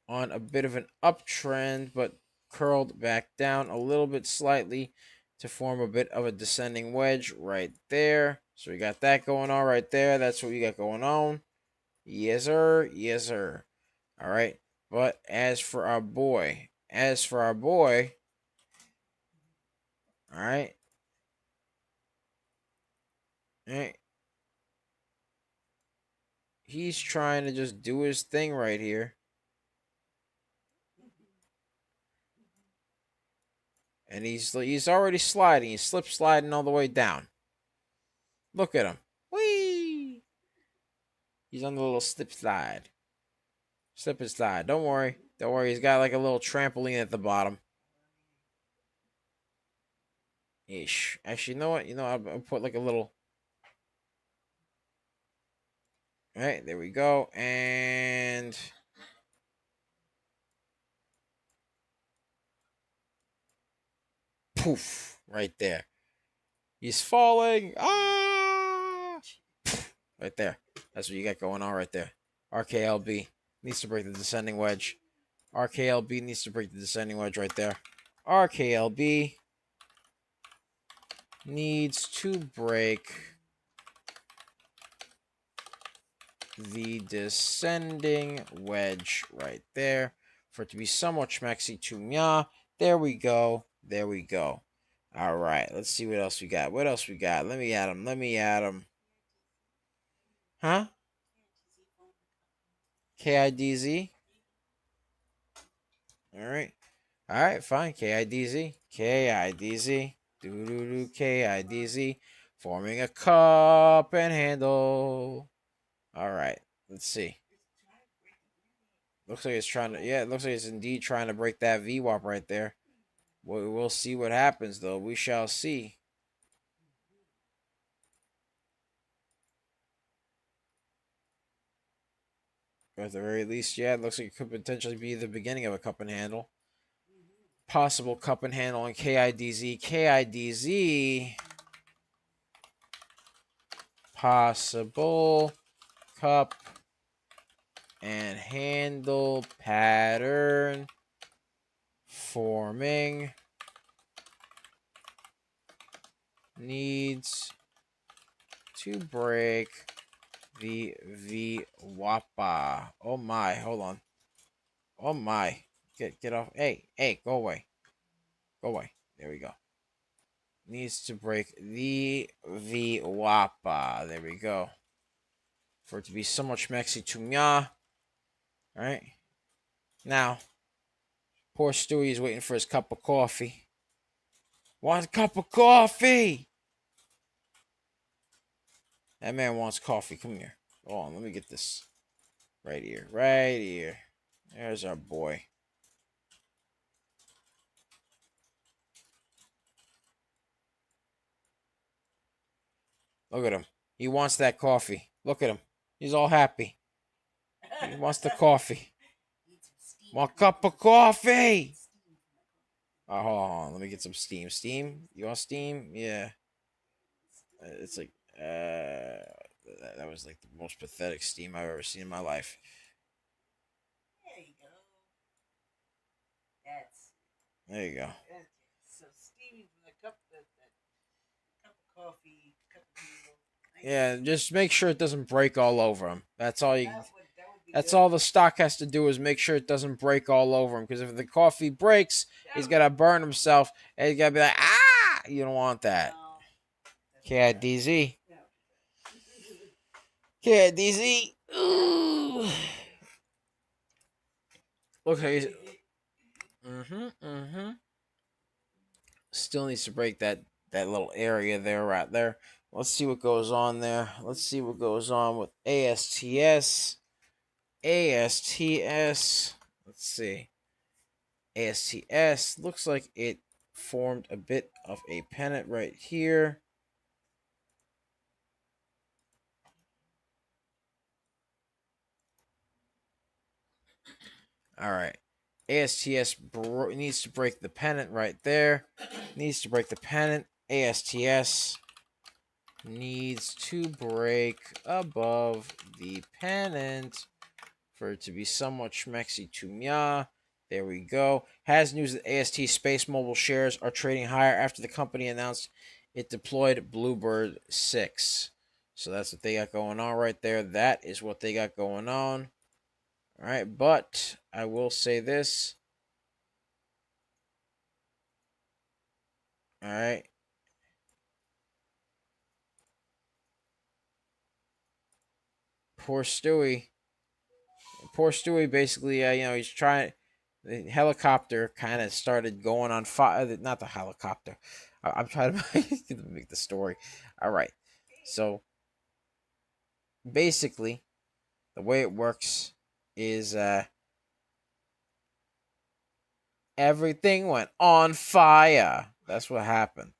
on a bit of an uptrend, but curled back down a little bit slightly to form a bit of a descending wedge right there. So we got that going on right there. That's what we got going on. Yes, sir. Yes, sir. All right. But as for our boy, all right. He's trying to just do his thing right here. And he's already sliding. He's slip sliding all the way down. Look at him. Whee! He's on the little slip slide. Slip and slide. Don't worry. Don't worry. He's got like a little trampoline at the bottom. Ish. Actually, you know what? I'll put like a little. All right, there we go. And poof, right there. He's falling. Ah! Right there. That's what you got going on right there. RKLB needs to break the descending wedge. RKLB needs to break the descending wedge right there. RKLB needs to break the descending wedge right there for it to be somewhat schmexy to mya. There we go. There we go. All right. Let's see what else we got. What else we got? Let me add him. Huh? KIDZ. All right. All right. Fine. KIDZ. KIDZ. Do KIDZ. Forming a cup and handle. All right. Let's see. Looks like it's trying to. Yeah, it looks like it's indeed trying to break that VWAP right there. We'll see what happens, though. We shall see. But at the very least, yeah, it looks like it could potentially be the beginning of a cup and handle. Possible cup and handle on KIDZ. KIDZ. Possible cup and handle pattern forming. Needs to break the VWAPA. Oh my, hold on. Oh my. Get off. Hey, go away. Go away. There we go. Needs to break the VWAPA. There we go. For it to be somewhat schmexy to mya. Alright. Now, Poor Stewie is waiting for his cup of coffee. Want a cup of coffee? That man wants coffee. Come here. Hold on, let me get this. Right here. Right here. There's our boy. Look at him. He wants that coffee. Look at him. He's all happy. He wants the coffee. Want a cup of coffee? Oh, hold on. Let me get some steam. Steam? You want steam? Yeah. It's like, that was like the most pathetic steam I've ever seen in my life. There you go. That's. There you go. Okay. So steaming from the cup, that cup of coffee, cup of noodle. Yeah, just make sure it doesn't break all over him. That's all you. That would That's good. all the stock has to do is make sure it doesn't break all over him. Because if the coffee breaks, he's gonna burn himself, and he's gonna be like, ah! You don't want that. No. KIDZ. KIDZ. Ooh. Okay. Still needs to break that little area there, right there. Let's see what goes on there. Let's see what goes on with ASTS. ASTS. Let's see. ASTS looks like it formed a bit of a pennant right here. All right. ASTS needs to break the pennant right there. Needs to break the pennant. ASTS needs to break above the pennant for it to be somewhat schmexy to mya. There we go. Has news that AST Space Mobile shares are trading higher after the company announced it deployed Bluebird 6. So that's what they got going on right there. That is what they got going on. All right, but I will say this. All right. Poor Stewie. Poor Stewie basically, he's trying. The helicopter kind of started going on fire. Not the helicopter. I'm trying to make the story. All right. So basically, the way it works is everything went on fire. That's what happened.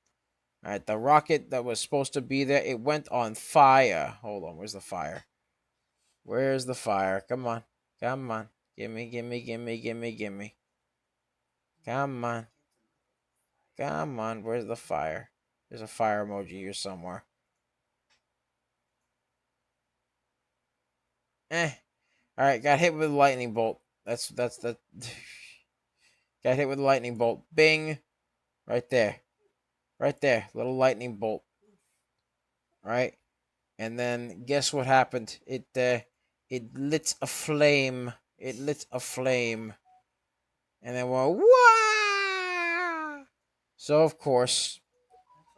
All right. The rocket that was supposed to be there, it went on fire. Hold on. Where's the fire? Where's the fire? Come on. Come on. Gimme, gimme, gimme, gimme, gimme. Come on. Come on. Where's the fire? There's a fire emoji here somewhere. Eh. All right. Got hit with a lightning bolt. That's that. Got hit with a lightning bolt. Bing. Right there. Right there. Little lightning bolt. All right. And then guess what happened? It lit a flame. It lit a flame. And then went wah. So of course,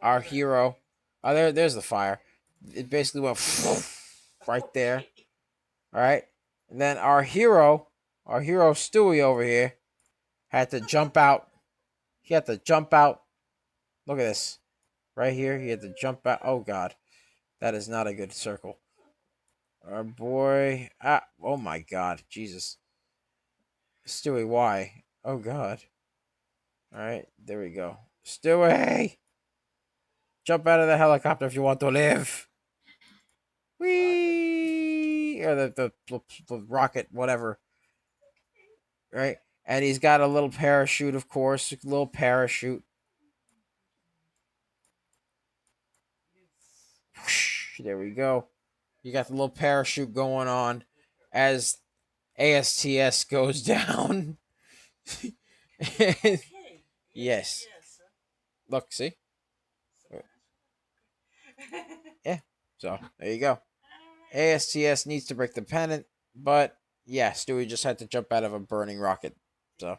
our hero. Oh, there's the fire. It basically went right there. All right. And then our hero Stewie over here, had to jump out. He had to jump out. Look at this. Right here, he had to jump out. Oh, God. That is not a good circle. Our boy. Ah, oh, my God. Jesus. Stewie, why? Oh, God. All right, there we go. Stewie! Jump out of the helicopter if you want to live. Whee! Or the rocket, whatever. Right? And he's got a little parachute, of course. A little parachute. There we go. You got the little parachute going on as ASTS goes down. Yes. Look, see? Yeah. So, there you go. ASTS needs to break the pennant, but yeah, Stewie just had to jump out of a burning rocket. So,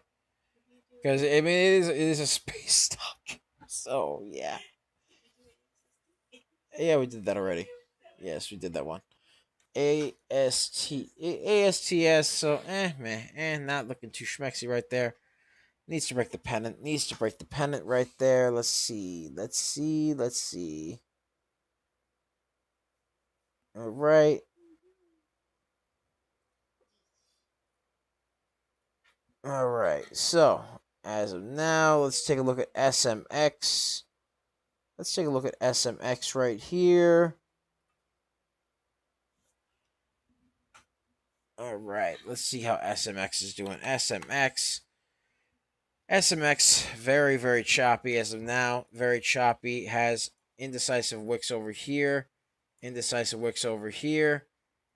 because I mean, it is a space stock. So, yeah. Yeah, we did that already. Yes, we did that one. ASTS. So, not looking too schmexy right there. Needs to break the pennant. Needs to break the pennant right there. Let's see. Let's see. Let's see. All right. All right. So, as of now, let's take a look at SMX. Let's take a look at SMX right here. All right. Let's see how SMX is doing. SMX, very, very choppy as of now. Very choppy. Has indecisive wicks over here. Indecisive wicks over here.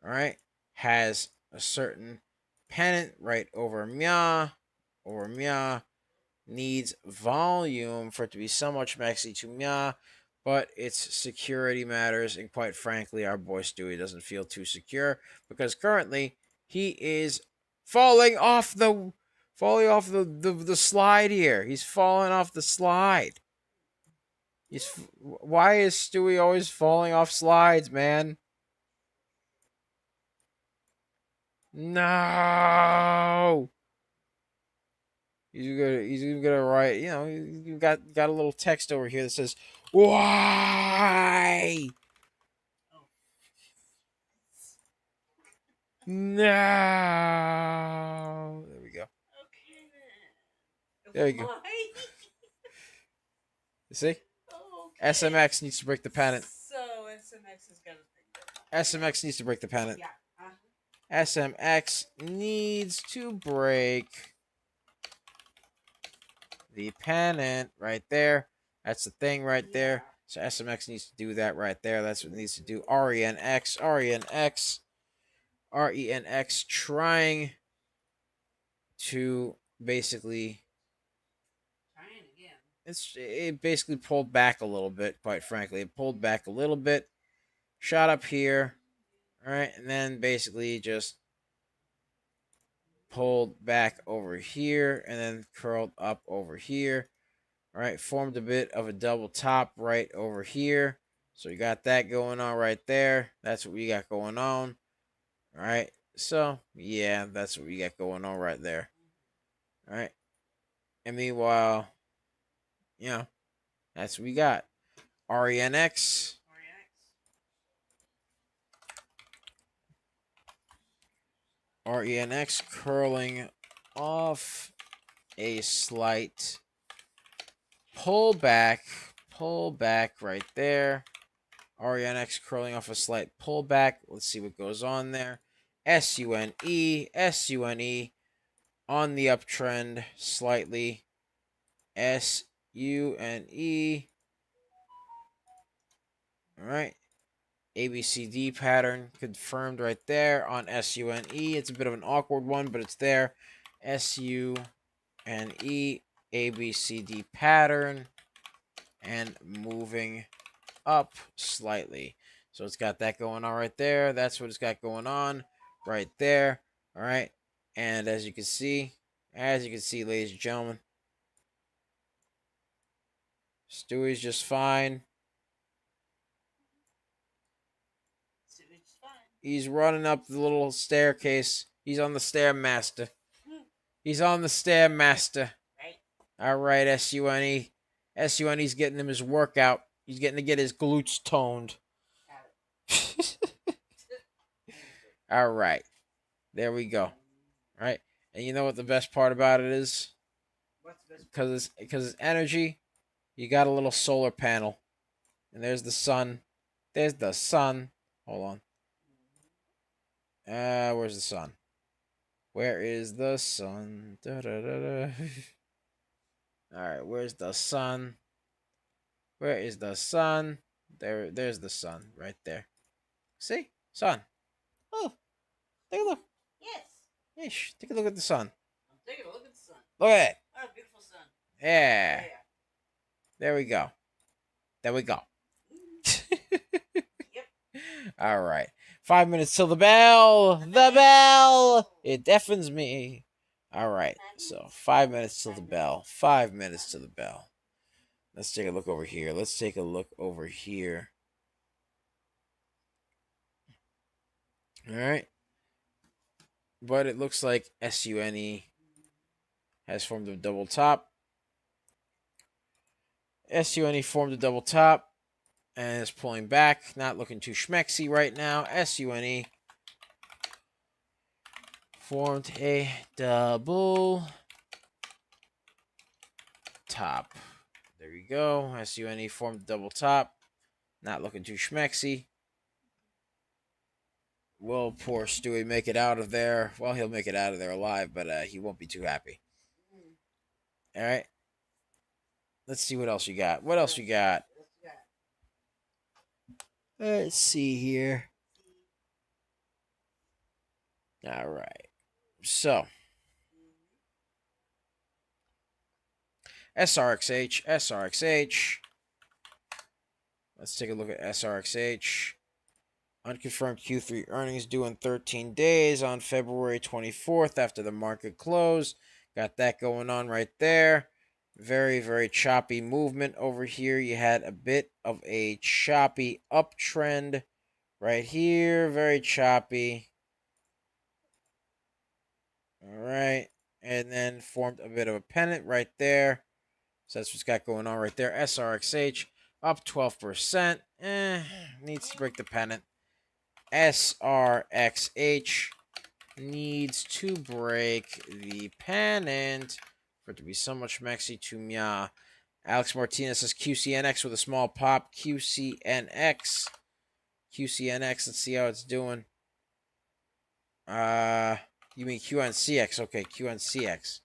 All right. Has a certain pennant right over Mya. Over Mya. Needs volume for it to be somewhat maxi to Mya. But it's security matters. And quite frankly, our boy Stewie doesn't feel too secure. Because currently, he is falling off the slide here. He's falling off the slide. Why is Stewie always falling off slides, man? No. He's gonna write. You know, you got a little text over here that says, "Why?" Oh. No. There we go. Okay then. There you go. Why? You see? Okay. SMX needs to break the pennant. So SMX has got a thing going on. SMX needs to break the pennant. Yeah. SMX needs to break the pennant right there. That's the thing right there. So SMX needs to do that right there. That's what it needs to do. RENX trying to basically it basically pulled back a little bit, quite frankly. It pulled back a little bit, shot up here, all right, and then basically just pulled back over here and then curled up over here. All right, formed a bit of a double top right over here. So you got that going on right there. That's what we got going on. All right. So, yeah, that's what we got going on right there. All right. And meanwhile, you know, that's what we got. RENX. RENX curling off a slight pullback right there. RENX curling off a slight pullback. Let's see what goes on there. SUNE on the uptrend slightly. SUNE. All right. ABCD pattern confirmed right there on SUNE. It's a bit of an awkward one, but it's there. SUNE ABCD pattern and moving up slightly. So it's got that going on right there. That's what it's got going on right there. All right. And as you can see, ladies and gentlemen, Stewie's just fine. He's running up the little staircase. He's on the Stairmaster. He's on the Stairmaster. All right, SUNE. SUNE's getting him his workout. He's getting to get his glutes toned. All right. There we go. All right. And you know what the best part about it is? Because it's energy, you got a little solar panel. And there's the sun. There's the sun. Hold on. Where's the sun? Where is the sun? Da, da, da, da. All right, where's the sun? Where is the sun? There's the sun right there. See? Sun. Oh, take a look. Yes. Yeesh, take a look at the sun. I'm taking a look at the sun. Look at it. Oh, beautiful sun. Yeah. There we go. There we go. Yep. All right. 5 minutes till the bell. The bell. It deafens me. All right. So 5 minutes till the bell. 5 minutes to the bell. Let's take a look over here. Let's take a look over here. All right. But it looks like SUNE has formed a double top. SUNE formed a double top and is pulling back. Not looking too schmexy right now. SUNE formed a double top. There you go. SUNE formed a double top. Not looking too schmexy. Will poor Stewie make it out of there? Well, he'll make it out of there alive, but he won't be too happy. All right. Let's see what else you got. What else you got? Let's see here. All right. So, SRXH, SRXH. Let's take a look at SRXH. Unconfirmed Q3 earnings due in 13 days on February 24th after the market close. Got that going on right there. Very, very choppy movement over here. You had a bit of a choppy uptrend right here. Very choppy. All right. And then formed a bit of a pennant right there. So that's what's got going on right there. SRXH up 12%. Needs to break the pennant. SRXH needs to break the pennant for it to be so much maxi to mya. Alex Martinez says QCNX with a small pop. QCNX. QCNX. Let's see how it's doing. You mean QNCX? Okay, QNCX.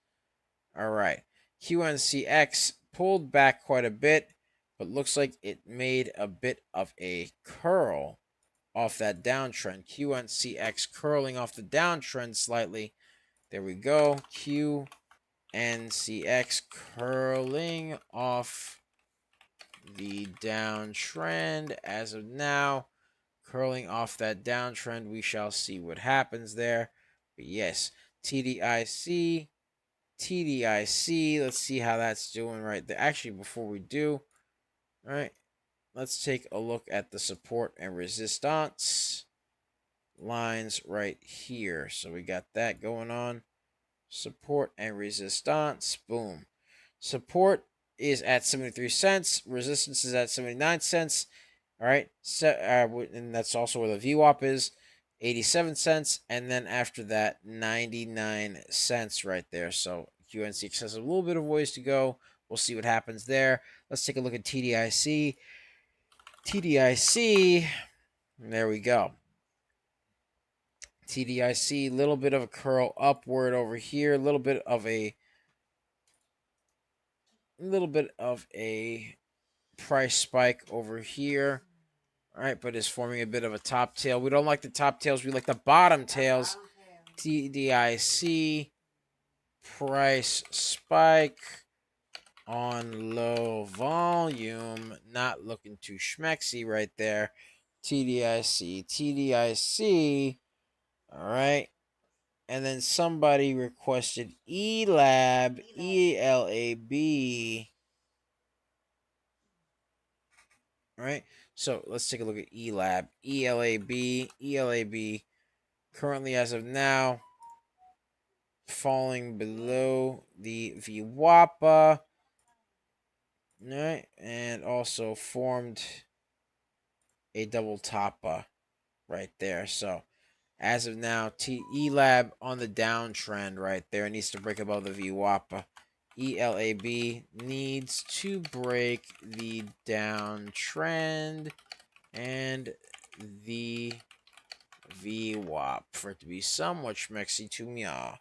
All right. QNCX pulled back quite a bit, but looks like it made a bit of a curl off that downtrend. QNCX curling off the downtrend slightly. There we go. QNCX curling off the downtrend as of now. Curling off that downtrend. We shall see what happens there. But yes, TDIC. TDIC. Let's see how that's doing right there. Actually, before we do, all right, let's take a look at the support and resistance lines right here. So we got that going on. Support and resistance. Boom. Support is at 73 cents. Resistance is at 79 cents. All right. So, and that's also where the VWAP is. 87 cents. And then after that, 99 cents right there. So QNCX has a little bit of ways to go. We'll see what happens there. Let's take a look at TDIC. TDIC. There we go. TDIC, little bit of a curl upward over here, little bit of a price spike over here. All right, but is forming a bit of a top tail. We don't like the top tails, we like the bottom tails. TDIC, price spike on low volume, not looking too schmexy right there. TDIC, TDIC. All right. And then somebody requested ELAB, ELAB. All right. So let's take a look at ELAB, ELAB, ELAB. Currently, as of now, falling below the VWAPA. All right. And also formed a double toppa right there. So as of now, ELAB on the downtrend right there. It needs to break above the VWAPA. ELAB needs to break the downtrend and the VWAP for it to be somewhat schmexy to meow.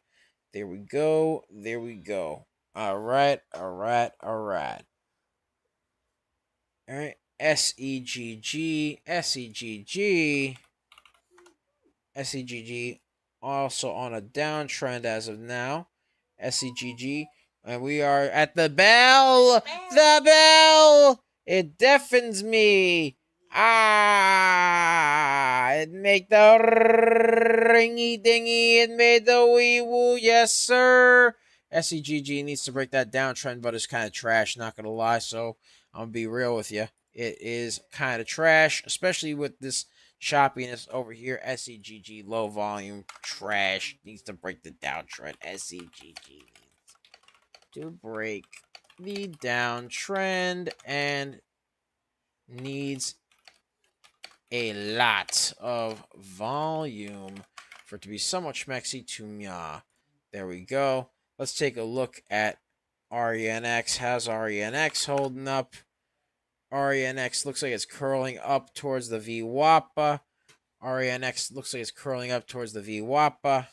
There we go. There we go. All right. All right. All right. All right. SEGG. SEGG. SEGG also on a downtrend as of now. SEGG. And we are at the bell. The bell. It deafens me. Ah, it make the ringy dingy. It made the wee woo. Yes, sir. SEGG needs to break that downtrend, but it's kind of trash, not going to lie. So I'm going to be real with you. It is kind of trash, especially with this choppiness over here. SEGG low volume trash needs to break the downtrend. SEGG needs to break the downtrend and needs a lot of volume for it to be somewhat schmexy to mya. There we go. Let's take a look at RENX. How's RENX holding up? RENX looks like it's curling up towards the VWAPA. RENX looks like it's curling up towards the VWAPA.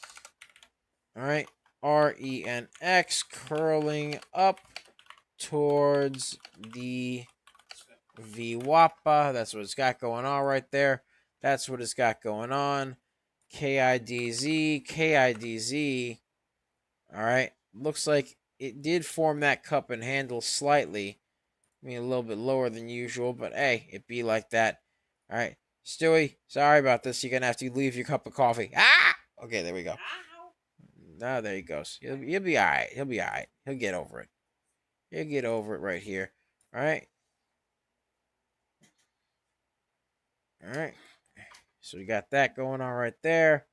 All right. RENX curling up towards the VWAPA. That's what it's got going on right there. That's what it's got going on. KIDZ, KIDZ. All right. Looks like it did form that cup and handle slightly. I mean, a little bit lower than usual, but hey, it be like that. All right. Stewie, sorry about this. You're going to have to leave your cup of coffee. Ah! Okay, there we go. Now there he goes. He'll be all right. He'll be all right. He'll get over it. He'll get over it right here. All right. All right. So we got that going on right there.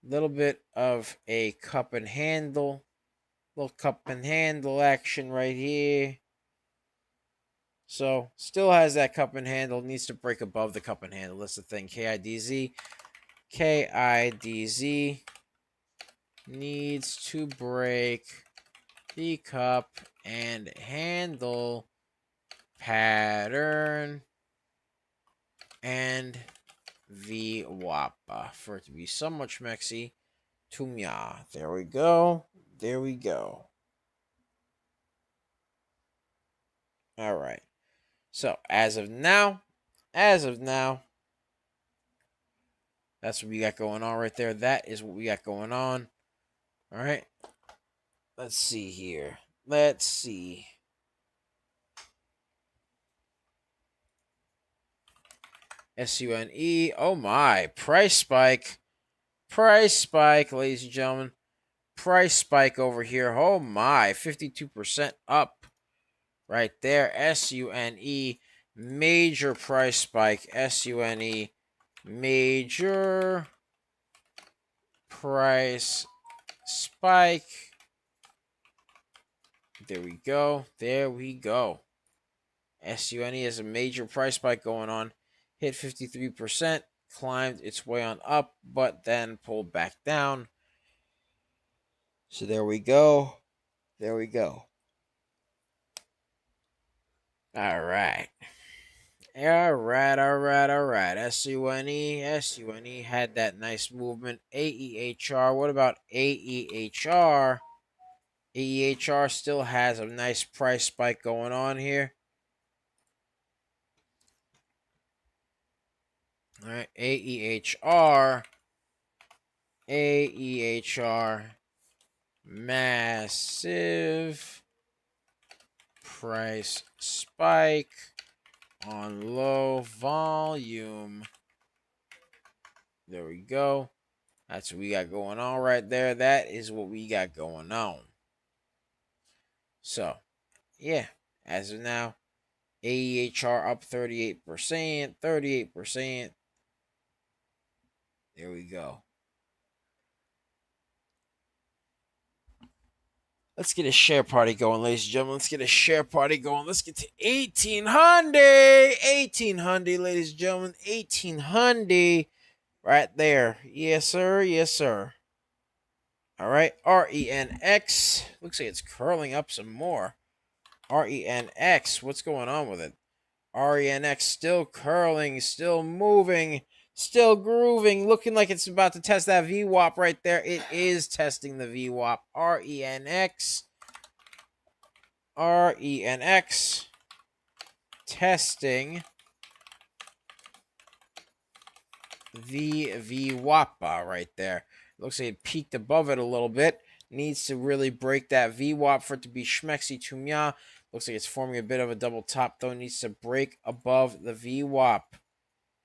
Little bit of a cup and handle. Little cup and handle action right here. So still has that cup and handle. Needs to break above the cup and handle. That's the thing. KIDZ. KIDZ needs to break the cup and handle pattern and VWAPA for it to be somewhat schmexy to mya. There we go. There we go. All right. So as of now, that's what we got going on right there. That is what we got going on. All right. Let's see here. Let's see. SUNE. Oh my. Price spike. Price spike, ladies and gentlemen. Price spike over here. Oh my. 52% up right there. SUNE. Major price spike. SUNE. Major price spike. There we go. There we go. SUNE has a major price spike going on. Hit 53%, climbed its way on up, but then pulled back down. So there we go. There we go. All right. All right. SUNE had that nice movement. AEHR. What about AEHR? AEHR still has a nice price spike going on here. All right, AEHR, massive price spike on low volume. There we go. That's what we got going on right there. That is what we got going on. So, yeah, as of now, AEHR up 38%, 38%. There we go. Let's get a share party going, ladies and gentlemen. Let's get a share party going. Let's get to 1800. 1800, ladies and gentlemen. 1800. Right there. Yes, sir. Yes, sir. All right. RENX. Looks like it's curling up some more. RENX. What's going on with it? RENX still curling, still moving, still grooving, looking like it's about to test that VWAP right there. It is testing the VWAP. RENX. RENX. Testing the VWAPA right there. Looks like it peaked above it a little bit. Needs to really break that VWAP for it to be schmexy to mya. Looks like it's forming a bit of a double top, though. Needs to break above the VWAP.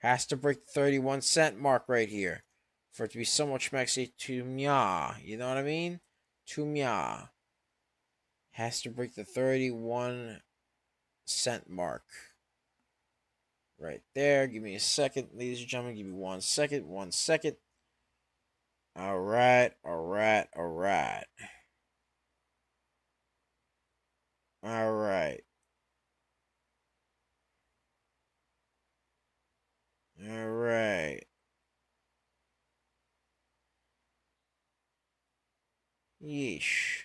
Has to break the 31-cent mark right here for it to be somewhat schmexy to mya. You know what I mean? To mya. Has to break the 31-cent mark. Right there. Give me a second, ladies and gentlemen. Give me 1 second. 1 second. All right. All right. All right. Yeesh.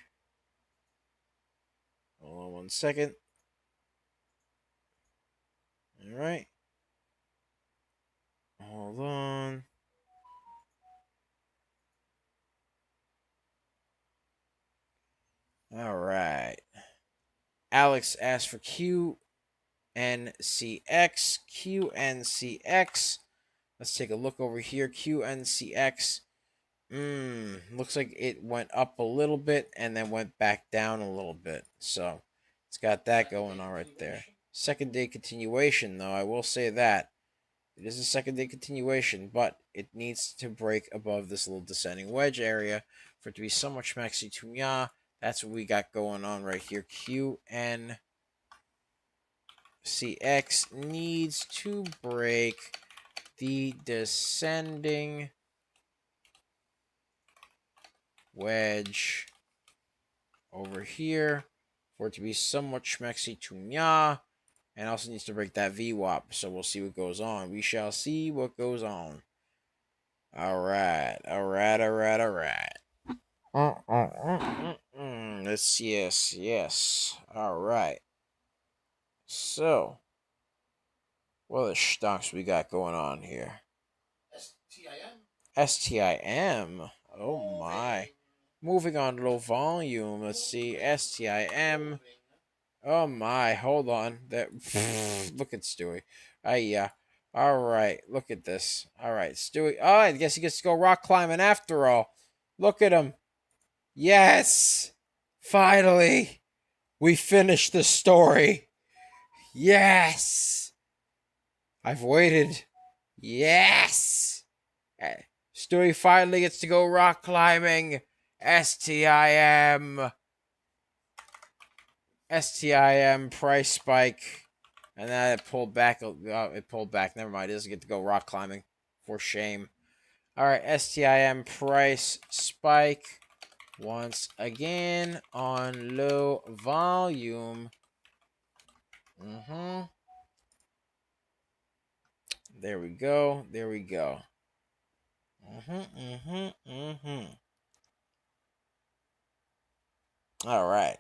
Hold on 1 second. All right. Hold on. All right. Alex asked for QNCX. QNCX. Let's take a look over here. QNCX. Looks like it went up a little bit and then went back down a little bit. So it's got that going on right there. Second day continuation, though, I will say that. It is a second day continuation, but it needs to break above this little descending wedge area for it to be somewhat schmaxy to. That's what we got going on right here. QNCX needs to break the descending wedge over here for it to be somewhat schmexy to and also needs to break that VWAP. So we'll see what goes on. We shall see what goes on. All right. Let's yes. All right. So, what other stocks we got going on here? STIM. Oh my. Moving on to low volume. Let's see. STIM. Oh my. Hold on. That. Look at Stewie. Yeah. All right. Look at this. All right, Stewie. Oh, I guess he gets to go rock climbing after all. Look at him. Yes. Finally, we finished the story. Yes. I've waited. Yes. Stewie finally gets to go rock climbing. STIM. STIM price spike. And then it pulled back. It pulled back. Never mind. It doesn't get to go rock climbing. For shame. All right. STIM price spike. Once again on low volume. There we go. There we go. All right.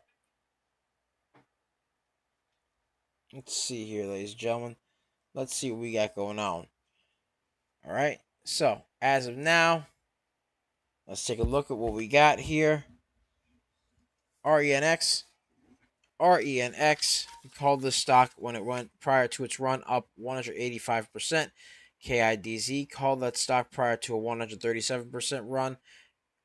Let's see here, ladies and gentlemen. Let's see what we got going on. All right. So, as of now, let's take a look at what we got here. RENX. RENX. We called this stock when it went prior to its run up 185%. KIDZ called that stock prior to a 137% run.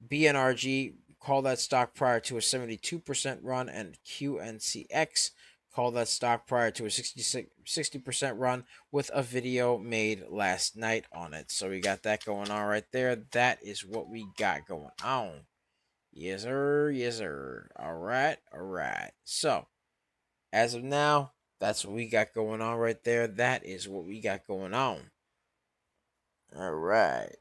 BNRG called that stock prior to a 72% run, and QNCX called that stock prior to a 60% run with a video made last night on it. So we got that going on right there. That is what we got going on. Yes, sir. Yes, sir. All right. All right. So, as of now, that's what we got going on right there. That is what we got going on. All right.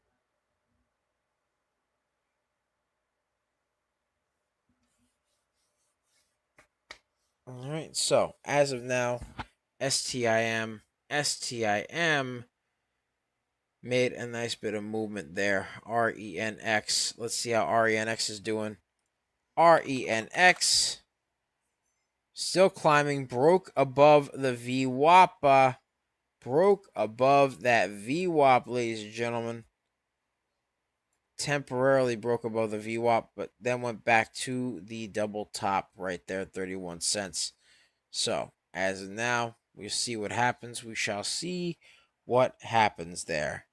All right. So, as of now, STIM made a nice bit of movement there. RENX. Let's see how RENX is doing. RENX still climbing. Broke above the VWAP. Broke above that VWAP, ladies and gentlemen. Temporarily broke above the VWAP, but then went back to the double top right there, 31 cents. So, as of now, we'll see what happens. We shall see what happens there.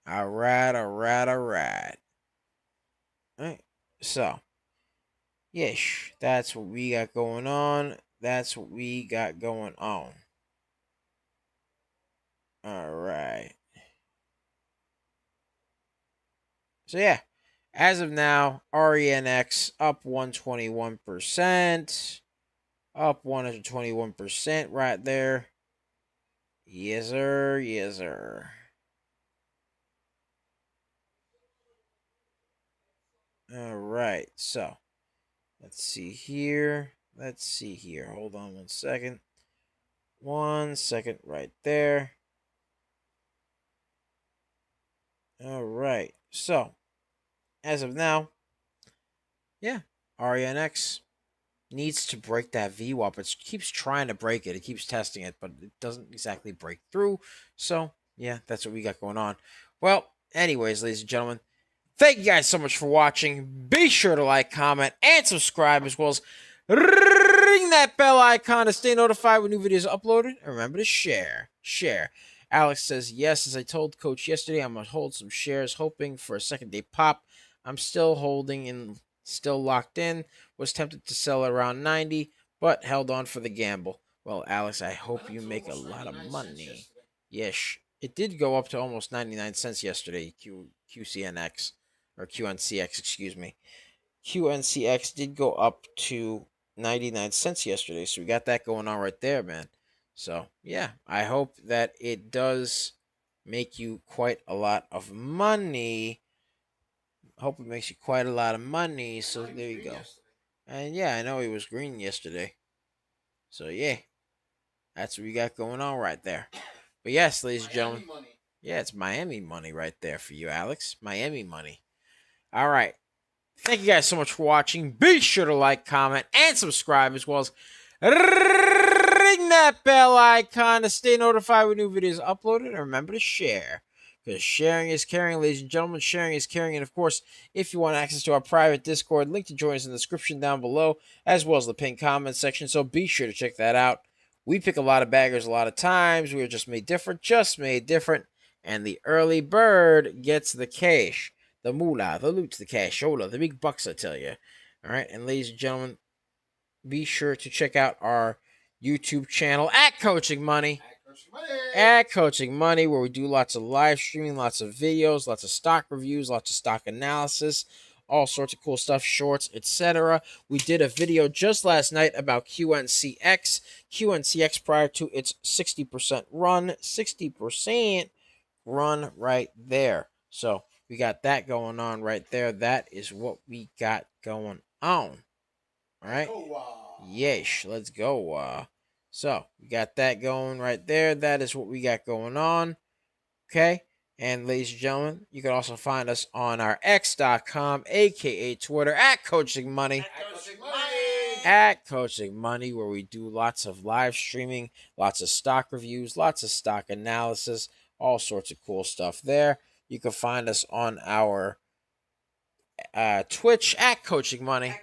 All right. All right. So, yes, that's what we got going on. That's what we got going on. All right. So, yeah, as of now, RENX up 121%. Up 121% right there. Yes, sir. Yes, sir. All right. So, let's see here. Let's see here. Hold on 1 second. 1 second right there. All right. So, as of now, yeah, RENX needs to break that VWAP. It keeps trying to break it. It keeps testing it, but it doesn't exactly break through. So, yeah, that's what we got going on. Well, anyways, ladies and gentlemen, thank you guys so much for watching. Be sure to like, comment, and subscribe, as well as ring that bell icon to stay notified when new videos are uploaded. And remember to share. Share. Alex says, yes, as I told Coach yesterday, I'm going to hold some shares, hoping for a second day pop. I'm still holding and still locked in. Was tempted to sell around 90, but held on for the gamble. Well, Alex, I hope you make a lot of money. Yes, it did go up to almost 99 cents yesterday, QCNX, or QNCX, excuse me. QNCX did go up to 99 cents yesterday, so we got that going on right there, man. So, yeah, I hope that it does make you quite a lot of money. I hope it makes you quite a lot of money, so there you go. And yeah, I know he was green yesterday. So, yeah, that's what we got going on right there. But yes, ladies and gentlemen. Yeah, it's Miami money right there for you, Alex. Miami money. All right. Thank you guys so much for watching. Be sure to like, comment, and subscribe, as well as ring that bell icon to stay notified when new videos are uploaded. And remember to share, because sharing is caring, ladies and gentlemen. Sharing is caring. And of course, if you want access to our private Discord, link to join us in the description down below, as well as the pinned comment section. So be sure to check that out. We pick a lot of baggers a lot of times. We are just made different, and the early bird gets the cash, the moolah, the loot, the cashola, the big bucks, I tell you. All right, and ladies and gentlemen, be sure to check out our YouTube channel at Coaching Money. At Coaching Money, where we do lots of live streaming, lots of videos, lots of stock reviews, lots of stock analysis, all sorts of cool stuff, shorts, etc. We did a video just last night about QNCX. QNCX prior to its 60% run. 60% run right there. So we got that going on right there. That is what we got going on. All right. Yeesh, let's go. So we got that going right there. That is what we got going on. Okay. And ladies and gentlemen, you can also find us on our X.com, aka Twitter, at Coaching Money. At Coaching Money, where we do lots of live streaming, lots of stock reviews, lots of stock analysis, all sorts of cool stuff there. You can find us on our Twitch at Coaching Money.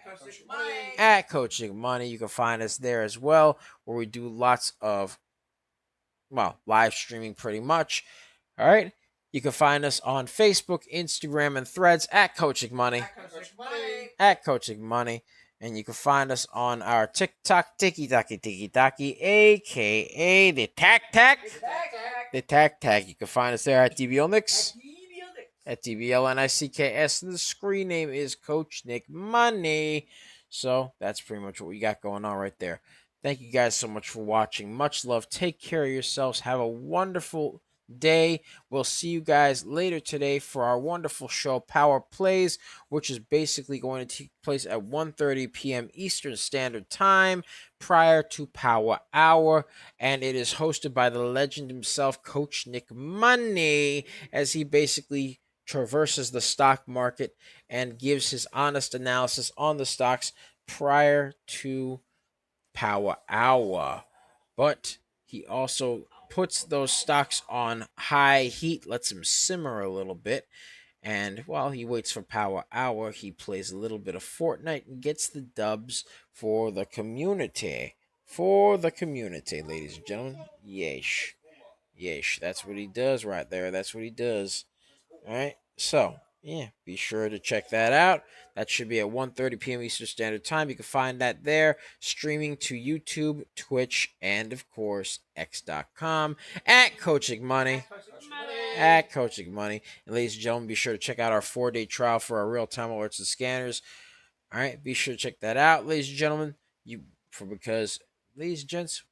At Coaching Money. You can find us there as well, where we do lots of, well, live streaming pretty much. All right. You can find us on Facebook, Instagram, and Threads at Coaching Money. At Coaching Money. And you can find us on our TikTok, Tiki Taki, aka the Tac Tac. The Tac Tac. You can find us there at DBL Nicks. At DBLNICKS. And the screen name is Coach Nick Money. So that's pretty much what we got going on right there. Thank you guys so much for watching. Much love. Take care of yourselves. Have a wonderful day. We'll see you guys later today for our wonderful show, Power Plays, which is basically going to take place at 1:30 p.m. Eastern Standard Time prior to Power Hour. And it is hosted by the legend himself, Coach Nick Money, as he basically traverses the stock market and gives his honest analysis on the stocks prior to Power Hour. But he also puts those stocks on high heat, lets them simmer a little bit, and while he waits for Power Hour, he plays a little bit of Fortnite and gets the dubs for the community. For the community, ladies and gentlemen. Yeesh. Yeesh. That's what he does right there. That's what he does. All right. So, yeah, be sure to check that out. That should be at 1:30 p.m. Eastern Standard Time. You can find that there, streaming to YouTube, Twitch, and of course, X.com at Coaching Money. At Coaching Money. And ladies and gentlemen, be sure to check out our 4-day trial for our real-time alerts and scanners. All right, be sure to check that out, ladies and gentlemen. Because, ladies and gents,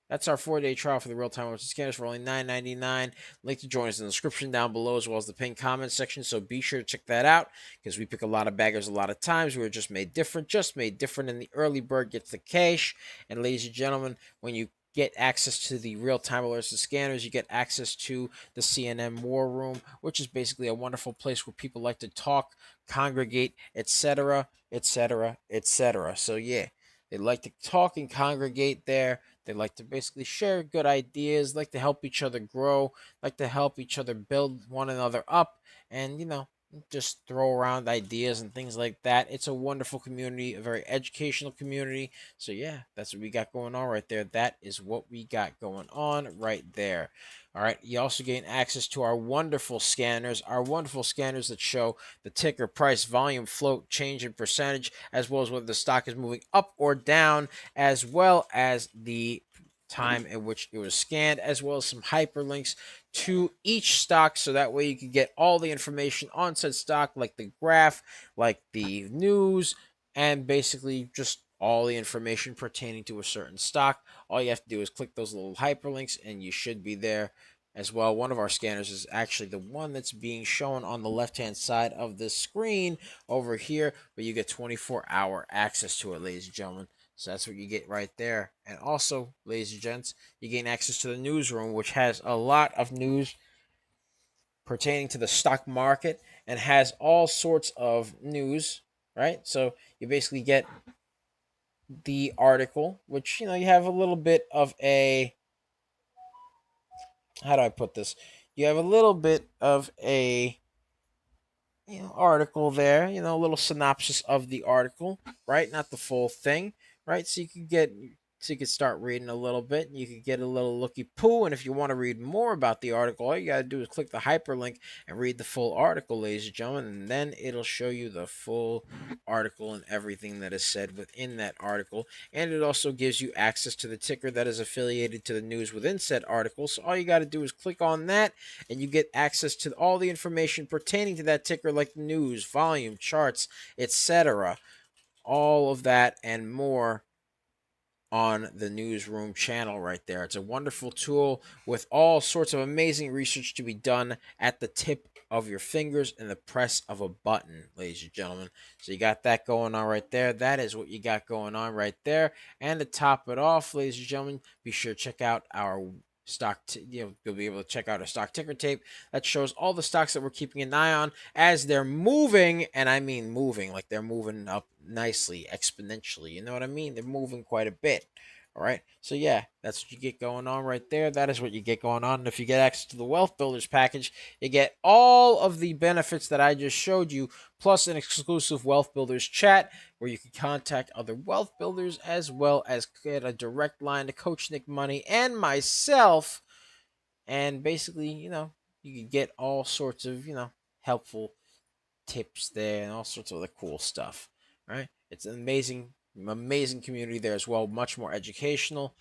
That's our 4-day trial for the real-time motion scanners for only $9.99. Link to join us in the description down below as well as the pinned comment section. So be sure to check that out because we pick a lot of baggers a lot of times. We were just made different, and the early bird gets the cash. And ladies and gentlemen, when you get access to the real-time alerts and scanners, you get access to the CNN War Room, which is basically a wonderful place where people like to talk, congregate, etc., etc., etc. So yeah, they like to talk and congregate there. They like to basically share good ideas, like to help each other grow, like to help each other build one another up, and just throw around ideas and things like that. It's a wonderful community, a very educational community. So yeah, that's what we got going on right there. That is what we got going on right there. All right, you also gain access to our wonderful scanners that show the ticker, price, volume, float, change in percentage, as well as whether the stock is moving up or down, as well as the time in which it was scanned, as well as some hyperlinks to each stock, so that way you can get all the information on said stock, like the graph, like the news, and basically just all the information pertaining to a certain stock. All you have to do is click those little hyperlinks and you should be there as well. One of our scanners is actually the one that's being shown on the left hand side of the screen over here, but you get 24-hour access to it, ladies and gentlemen. So that's what you get right there. And also, ladies and gents, you gain access to the newsroom, which has a lot of news pertaining to the stock market and has all sorts of news, right? So you basically get the article, which you have a little bit of a, how do I put this? You have a little bit of a article there, a little synopsis of the article, right? Not the full thing, right? So you could start reading a little bit, and you could get a little looky poo. And if you want to read more about the article, all you got to do is click the hyperlink and read the full article, ladies and gentlemen, and then it'll show you the full article and everything that is said within that article. And it also gives you access to the ticker that is affiliated to the news within said article. So all you got to do is click on that, and you get access to all the information pertaining to that ticker, like news, volume, charts, etc. All of that and more on the newsroom channel right there. It's a wonderful tool with all sorts of amazing research to be done at the tip of your fingers and the press of a button, ladies and gentlemen. So you got that going on right there. That is what you got going on right there. And to top it off, ladies and gentlemen, be sure to check out our you'll be able to check out a stock ticker tape that shows all the stocks that we're keeping an eye on as they're moving, and I mean moving, like they're moving up nicely, exponentially. You know what I mean? They're moving quite a bit. All right. So yeah, that's what you get going on right there. That is what you get going on. And if you get access to the Wealth Builders package, you get all of the benefits that I just showed you, plus an exclusive Wealth Builders chat where you can contact other wealth builders, as well as get a direct line to Coach Nick Money and myself. And basically, you can get all sorts of, helpful tips there and all sorts of other cool stuff. Right? It's an amazing community there as well, much more educational.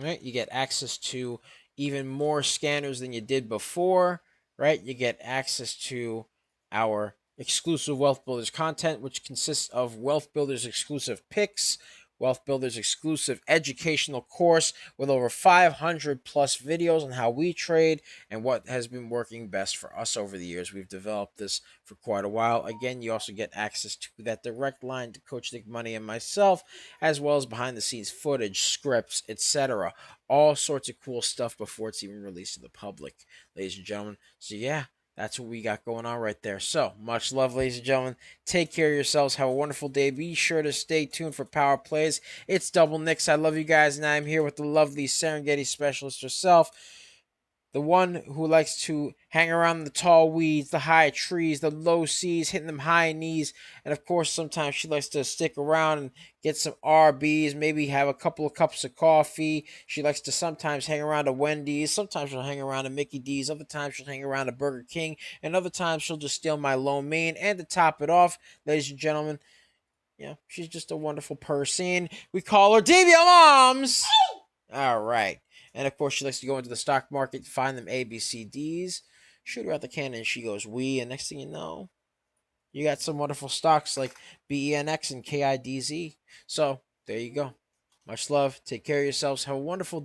Right? You get access to even more scanners than you did before. Right? You get access to our exclusive Wealth Builders content, which consists of Wealth Builders exclusive picks, Wealth Builders exclusive educational course with over 500 plus videos on how we trade and what has been working best for us over the years. We've developed this for quite a while. Again, you also get access to that direct line to Coach Nick Money and myself, as well as behind the scenes footage, scripts, etc. All sorts of cool stuff before it's even released to the public, ladies and gentlemen. So yeah, that's what we got going on right there. So much love, ladies and gentlemen. Take care of yourselves. Have a wonderful day. Be sure to stay tuned for Power Plays. It's Double Nicks. I love you guys, and I'm here with the lovely Serengeti specialist herself, the one who likes to hang around the tall weeds, the high trees, the low seas, hitting them high knees. And of course, sometimes she likes to stick around and get some RBs, maybe have a couple of cups of coffee. She likes to sometimes hang around a Wendy's. Sometimes she'll hang around a Mickey D's. Other times she'll hang around a Burger King. And other times she'll just steal my lo mein. And to top it off, ladies and gentlemen, she's just a wonderful person. We call her DBL Moms. All right. And of course, she likes to go into the stock market, find them ABCDs, shoot her out the cannon, and she goes, we. And next thing you know, you got some wonderful stocks like BENX and KIDZ. So there you go. Much love. Take care of yourselves. Have a wonderful